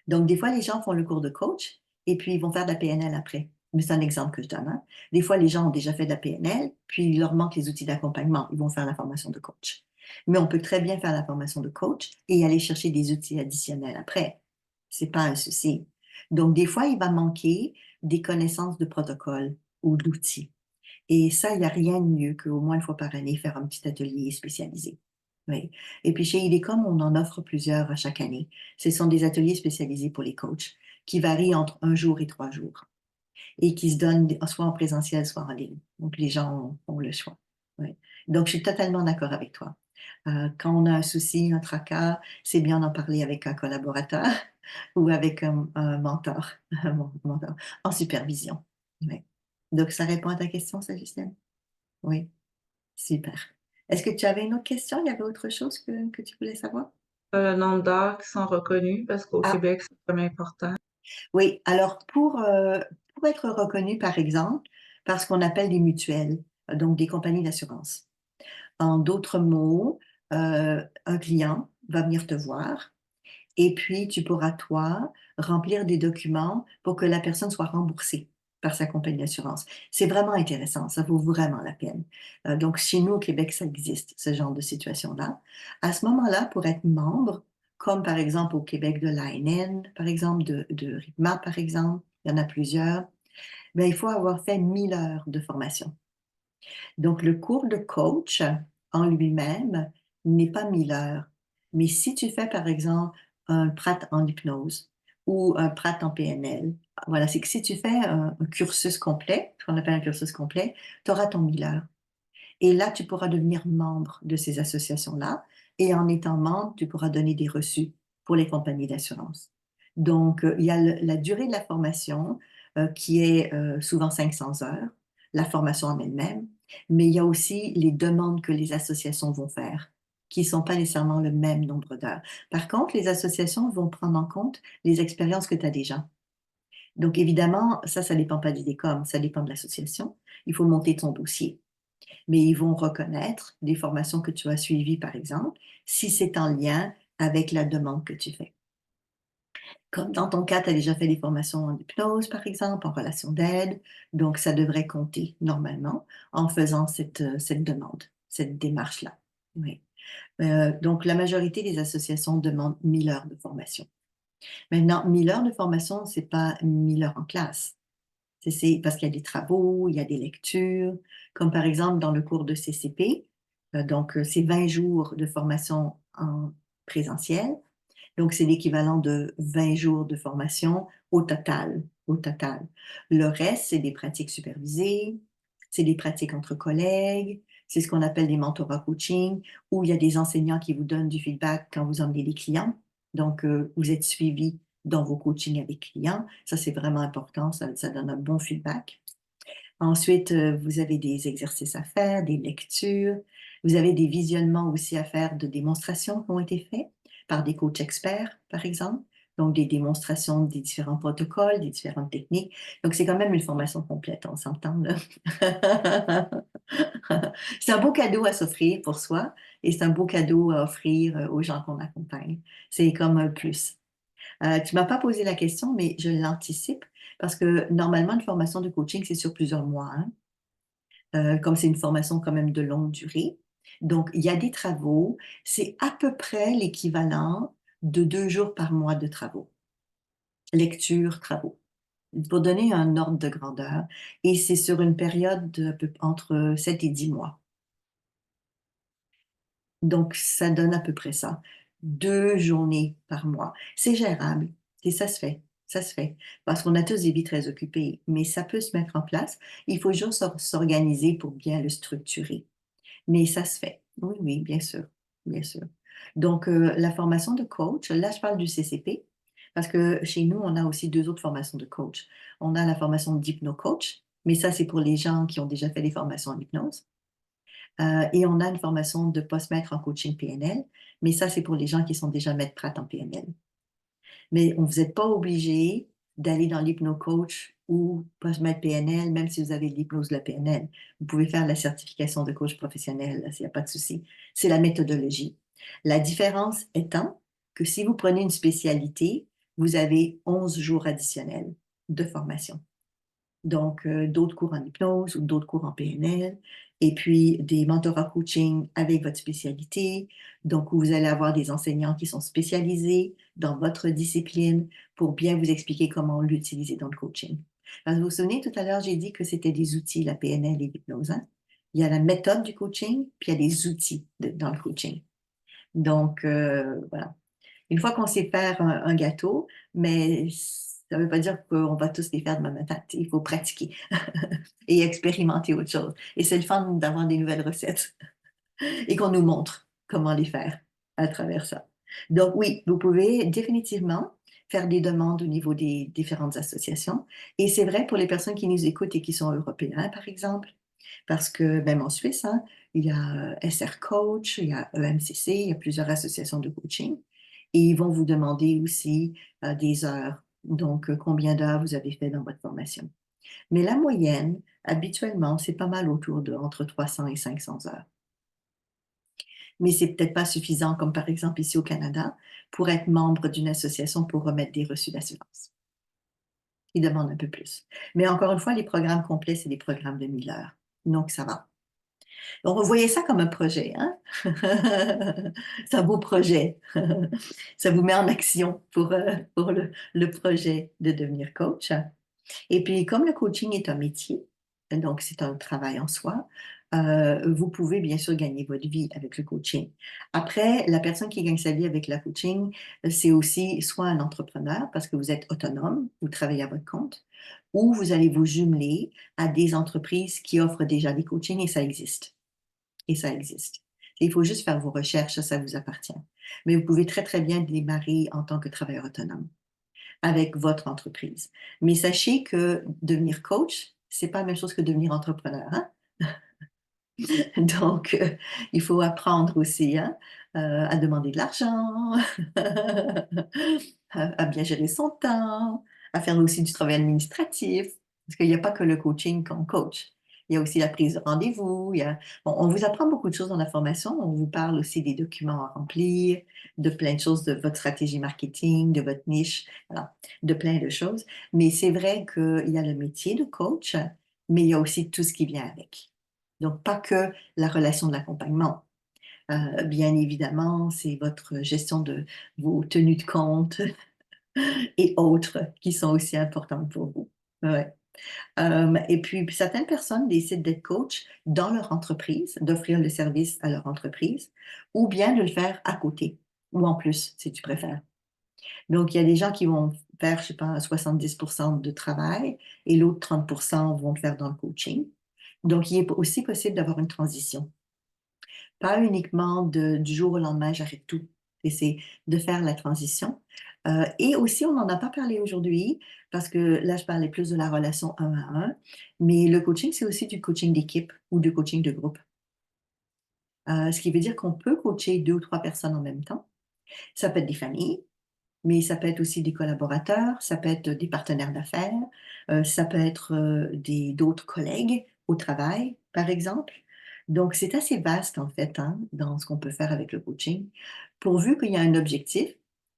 Donc, des fois, les gens font le cours de coach et puis ils vont faire de la PNL après. Mais c'est un exemple que je donne, hein. Des fois, les gens ont déjà fait de la PNL, puis il leur manque les outils d'accompagnement. Ils vont faire la formation de coach. Mais on peut très bien faire la formation de coach et aller chercher des outils additionnels après. C'est pas un souci. Donc, des fois, il va manquer des connaissances de protocole ou d'outils. Et ça, il n'y a rien de mieux qu'au moins une fois par année faire un petit atelier spécialisé. Oui. Et puis chez IDECOM, on en offre plusieurs à chaque année. Ce sont des ateliers spécialisés pour les coachs qui varient entre 1 jour et 3 jours et qui se donnent soit en présentiel, soit en ligne. Donc les gens ont le choix. Oui. Donc je suis totalement d'accord avec toi. Quand on a un souci, un tracas, c'est bien d'en parler avec un collaborateur ou avec un mentor, mentor en supervision. Ouais. Donc, ça répond à ta question, ça, Justine? Oui, super. Est-ce que tu avais une autre question? Il y avait autre chose que tu voulais savoir? Le nombre d'heures qui sont reconnues, parce qu'au Ah, Québec, c'est comme important. oui. Alors, pour être reconnu, par exemple, par ce qu'on appelle des mutuelles, donc des compagnies d'assurance. En d'autres mots, un client va venir te voir et puis tu pourras, toi, remplir des documents pour que la personne soit remboursée par sa compagnie d'assurance. C'est vraiment intéressant, ça vaut vraiment la peine. Donc, chez nous, au Québec, ça existe, ce genre de situation-là. À ce moment-là, pour être membre, comme par exemple au Québec de l'ANN, par exemple, de RIPMA, par exemple, il y en a plusieurs, ben, il faut avoir fait 1 000 heures de formation. Donc, le cours de coach en lui-même n'est pas 1 000 heures. Mais si tu fais, par exemple, un PRAT en hypnose ou un PRAT en PNL, voilà, c'est que si tu fais un cursus complet, ce qu'on appelle un cursus complet, tu auras ton 1 000 heures. Et là, tu pourras devenir membre de ces associations-là. Et en étant membre, tu pourras donner des reçus pour les compagnies d'assurance. Donc, il y a la durée de la formation qui est souvent 500 heures, la formation en elle-même, mais il y a aussi les demandes que les associations vont faire, qui ne sont pas nécessairement le même nombre d'heures. Par contre, les associations vont prendre en compte les expériences que tu as déjà. Donc, évidemment, ça dépend pas d'IDECOM, ça dépend de l'association. Il faut monter ton dossier, mais ils vont reconnaître des formations que tu as suivies, par exemple, si c'est en lien avec la demande que tu fais. Comme dans ton cas, tu as déjà fait des formations en hypnose, par exemple, en relation d'aide, donc ça devrait compter normalement en faisant cette demande, cette démarche-là. Oui. Donc, la majorité des associations demandent 1 000 heures de formation. Maintenant, 1 000 heures de formation, c'est pas 1 000 heures en classe. C'est parce qu'il y a des travaux, il y a des lectures, comme par exemple dans le cours de CCP. Donc, c'est 20 jours de formation en présentiel. Donc, c'est l'équivalent de 20 jours de formation au total. Au total. Le reste, c'est des pratiques supervisées, c'est des pratiques entre collègues, c'est ce qu'on appelle des mentorats coaching, où il y a des enseignants qui vous donnent du feedback quand vous emmenez des clients. Donc, vous êtes suivi dans vos coachings avec clients. Ça, c'est vraiment important. Ça donne un bon feedback. Ensuite, vous avez des exercices à faire, des lectures. Vous avez des visionnements aussi à faire de démonstrations qui ont été faites par des coachs experts, par exemple. Donc, des démonstrations des différents protocoles, des différentes techniques. Donc, c'est quand même une formation complète, on s'entend, là. C'est un beau cadeau à s'offrir pour soi et c'est un beau cadeau à offrir aux gens qu'on accompagne. C'est comme un plus. Tu m'as pas posé la question, mais je l'anticipe parce que normalement, une formation de coaching, c'est sur plusieurs mois, hein. Comme c'est une formation quand même de longue durée. Donc, il y a des travaux. C'est à peu près l'équivalent de 2 jours par mois de travaux. Lecture, travaux. Pour donner un ordre de grandeur. Et c'est sur une période entre 7 et 10 mois. Donc, ça donne à peu près ça. 2 journées par mois. C'est gérable. Et ça se fait. Ça se fait. Parce qu'on a tous des vies très occupées. Mais ça peut se mettre en place. Il faut juste s'organiser pour bien le structurer. Mais ça se fait. Oui, oui, bien sûr. Bien sûr. Donc, la formation de coach, là, je parle du CCP. Parce que chez nous, on a aussi 2 autres formations de coach. On a la formation d'hypno-coach. Mais ça, c'est pour les gens qui ont déjà fait des formations en hypnose. Et on a une formation de post-maître en coaching PNL, mais ça, c'est pour les gens qui sont déjà maîtres pratt en PNL. Mais vous n'êtes pas obligé d'aller dans l'hypno-coach ou post-maître PNL, même si vous avez l'hypnose de la PNL. Vous pouvez faire la certification de coach professionnel, il n'y a pas de souci. C'est la méthodologie. La différence étant que si vous prenez une spécialité, vous avez 11 jours additionnels de formation. Donc, d'autres cours en hypnose ou d'autres cours en PNL, et puis des mentorats coaching avec votre spécialité. Donc, vous allez avoir des enseignants qui sont spécialisés dans votre discipline pour bien vous expliquer comment l'utiliser dans le coaching. Parce que vous vous souvenez, tout à l'heure, j'ai dit que c'était des outils, la PNL et l'hypnose, hein? Il y a la méthode du coaching, puis il y a des outils dans le coaching. Donc, voilà. Une fois qu'on sait faire un gâteau, mais ça ne veut pas dire qu'on va tous les faire demain matin. Il faut pratiquer et expérimenter autre chose. Et c'est le fun d'avoir des nouvelles recettes et qu'on nous montre. comment les faire à travers ça. Donc oui, vous pouvez définitivement faire des demandes au niveau des différentes associations. Et c'est vrai pour les personnes qui nous écoutent et qui sont européens, par exemple, parce que même en Suisse, hein, il y a SR Coach, il y a EMCC, il y a plusieurs associations de coaching. Et ils vont vous demander aussi des heures. Donc, combien d'heures vous avez fait dans votre formation. Mais la moyenne, habituellement, c'est pas mal autour de entre 300 et 500 heures. Mais c'est peut-être pas suffisant, comme par exemple ici au Canada, pour être membre d'une association pour remettre des reçus d'assurance. Ils demandent un peu plus. Mais encore une fois, les programmes complets, c'est des programmes de 1000 heures. Donc, ça va. Donc, vous voyez ça comme un projet, hein? C'est un beau projet. Ça vous met en action pour le projet de devenir coach. Et puis, comme le coaching est un métier, donc c'est un travail en soi, vous pouvez bien sûr gagner votre vie avec le coaching. Après, la personne qui gagne sa vie avec le coaching, c'est aussi soit un entrepreneur parce que vous êtes autonome, vous travaillez à votre compte, ou vous allez vous jumeler à des entreprises qui offrent déjà des coachings et ça existe. Et ça existe. Il faut juste faire vos recherches, ça vous appartient. Mais vous pouvez très, très bien démarrer en tant que travailleur autonome avec votre entreprise. Mais sachez que devenir coach, c'est pas la même chose que devenir entrepreneur, hein? Donc, il faut apprendre aussi, hein, à demander de l'argent, à bien gérer son temps, à faire aussi du travail administratif, parce qu'il n'y a pas que le coaching comme coach. Il y a aussi la prise de rendez-vous. Bon, on vous apprend beaucoup de choses dans la formation. On vous parle aussi des documents à remplir, de plein de choses, de votre stratégie marketing, de votre niche, voilà, de plein de choses. Mais c'est vrai qu'il y a le métier de coach, mais il y a aussi tout ce qui vient avec. Donc, pas que la relation de l'accompagnement. Bien évidemment, c'est votre gestion de vos tenues de compte et autres qui sont aussi importantes pour vous. Ouais. Et puis, certaines personnes décident d'être coach dans leur entreprise, d'offrir le service à leur entreprise, ou bien de le faire à côté, ou en plus, si tu préfères. Donc, il y a des gens qui vont faire, je sais pas, 70% de travail et l'autre 30% vont le faire dans le coaching. Donc, il est aussi possible d'avoir une transition. Pas uniquement du jour au lendemain, j'arrête tout. Et c'est de faire la transition. Et aussi, on n'en a pas parlé aujourd'hui, parce que là, je parlais plus de la relation un à un, mais le coaching, c'est aussi du coaching d'équipe ou du coaching de groupe. Ce qui veut dire qu'on peut coacher deux ou trois personnes en même temps. Ça peut être des familles, mais ça peut être aussi des collaborateurs, ça peut être des partenaires d'affaires, ça peut être d'autres collègues au travail, par exemple. Donc, c'est assez vaste, en fait, hein, dans ce qu'on peut faire avec le coaching, pourvu qu'il y a un objectif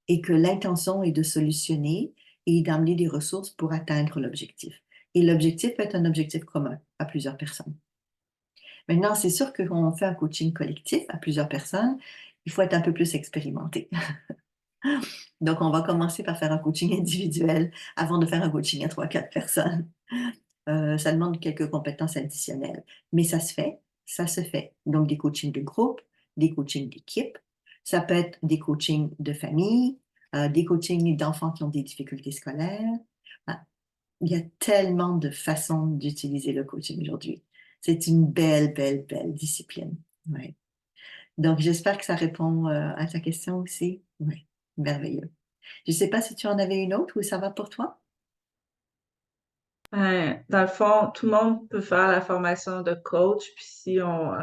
et que l'intention est de solutionner et d'amener des ressources pour atteindre l'objectif. Et l'objectif peut être un objectif commun à plusieurs personnes. Maintenant, c'est sûr que quand on fait un coaching collectif à plusieurs personnes, il faut être un peu plus expérimenté. Donc, on va commencer par faire un coaching individuel avant de faire un coaching à trois, quatre personnes. Ça demande quelques compétences additionnelles, mais ça se fait, ça se fait. Donc, des coachings de groupe, des coachings d'équipe, ça peut être des coachings de famille, des coachings d'enfants qui ont des difficultés scolaires. Ah, il y a tellement de façons d'utiliser le coaching aujourd'hui. C'est une belle, belle, belle discipline. Ouais. Donc, j'espère que ça répond à ta question aussi. Oui, merveilleux. Je ne sais pas si tu en avais une autre ou ça va pour toi? Dans le fond, tout le monde peut faire la formation de coach, puis si on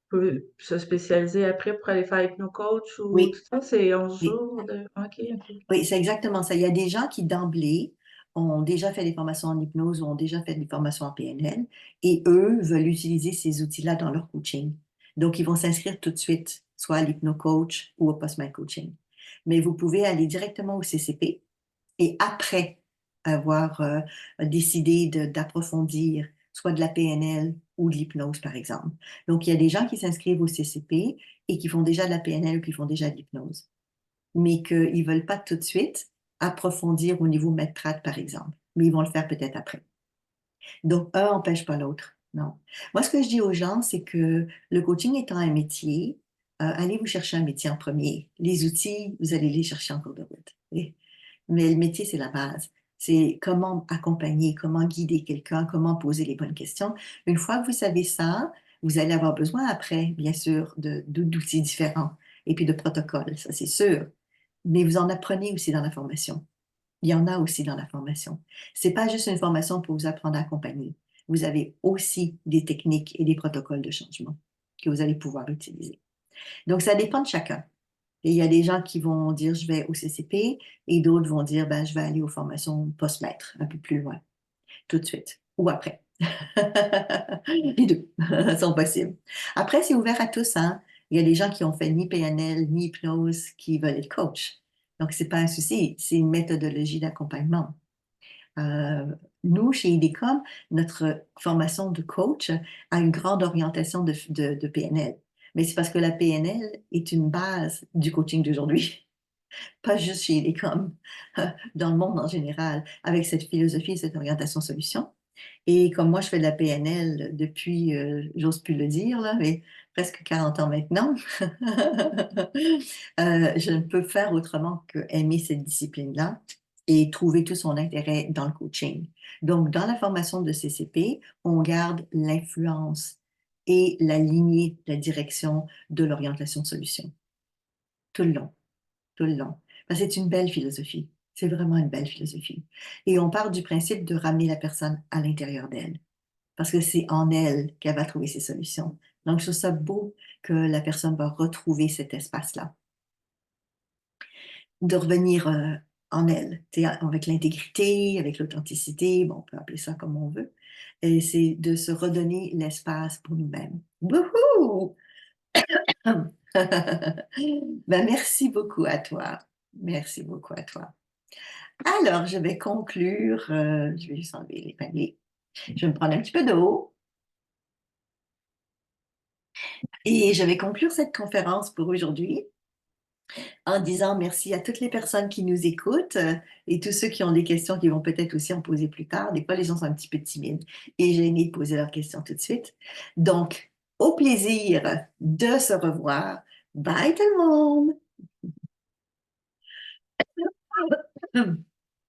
peut se spécialiser après pour aller faire hypno-coach ou tout Oui, ça, c'est 11 oui, jours de... OK, OK. oui, c'est exactement ça. Il y a des gens qui d'emblée ont déjà fait des formations en hypnose ou ont déjà fait des formations en PNL et eux veulent utiliser ces outils-là dans leur coaching. Donc, ils vont s'inscrire tout de suite, soit à l'hypno-coach ou au post-mind coaching. Mais vous pouvez aller directement au CCP et après avoir décidé d'approfondir soit de la PNL ou de l'hypnose, par exemple. Donc, il y a des gens qui s'inscrivent au CCP et qui font déjà de la PNL ou qui font déjà de l'hypnose, mais qu'ils ne veulent pas tout de suite approfondir au niveau maître par exemple. Mais ils vont le faire peut-être après. Donc, un n'empêche pas l'autre. Non. Moi, ce que je dis aux gens, c'est que le coaching étant un métier, allez vous chercher un métier en premier. Les outils, vous allez les chercher en cours de route. Mais le métier, c'est la base. C'est comment accompagner, comment guider quelqu'un, comment poser les bonnes questions. Une fois que vous savez ça, vous allez avoir besoin après, bien sûr, d'outils différents. et puis de protocoles, ça c'est sûr. Mais vous en apprenez aussi dans la formation. Il y en a aussi dans la formation. C'est pas juste une formation pour vous apprendre à accompagner. Vous avez aussi des techniques et des protocoles de changement que vous allez pouvoir utiliser. Donc, ça dépend de chacun. Et il y a des gens qui vont dire, je vais au CCP, et d'autres vont dire, ben, je vais aller aux formations post-maître, un peu plus loin, tout de suite, ou après. Les deux sont possibles. Après, c'est ouvert à tous, hein. Il y a des gens qui ont fait ni PNL, ni hypnose, qui veulent être coach. Donc, c'est pas un souci, c'est une méthodologie d'accompagnement. Euh, Nous, chez IDECOM, notre formation de coach a une grande orientation de PNL. Mais c'est parce que la PNL est une base du coaching d'aujourd'hui, pas juste chez IDECOM, dans le monde en général, avec cette philosophie, cette orientation solution. Et comme moi, je fais de la PNL depuis, j'ose plus le dire, là, mais presque 40 ans maintenant, je ne peux faire autrement que aimer cette discipline-là et trouver tout son intérêt dans le coaching. Donc, dans la formation de CCP, on garde l'influence et la lignée, la direction de l'orientation de solution tout le long, tout le long. Parce que c'est une belle philosophie. C'est vraiment une belle philosophie. Et on part du principe de ramener la personne à l'intérieur d'elle parce que c'est en elle qu'elle va trouver ses solutions. Donc, je trouve ça beau que la personne va retrouver cet espace-là, de revenir en elle, tu sais, avec l'intégrité, avec l'authenticité, bon, on peut appeler ça comme on veut, et c'est de se redonner l'espace pour nous-mêmes. Wouhou! Ben, merci beaucoup à toi. Merci beaucoup à toi. Alors, je vais conclure, je vais juste enlever les paniers. Je vais me prendre un petit peu d'eau. Et je vais conclure cette conférence pour aujourd'hui en disant merci à toutes les personnes qui nous écoutent et tous ceux qui ont des questions qui vont peut-être aussi en poser plus tard. Des fois, les gens sont un petit peu timides et gênés de poser leurs questions tout de suite. Donc, au plaisir de se revoir. Bye tout le monde!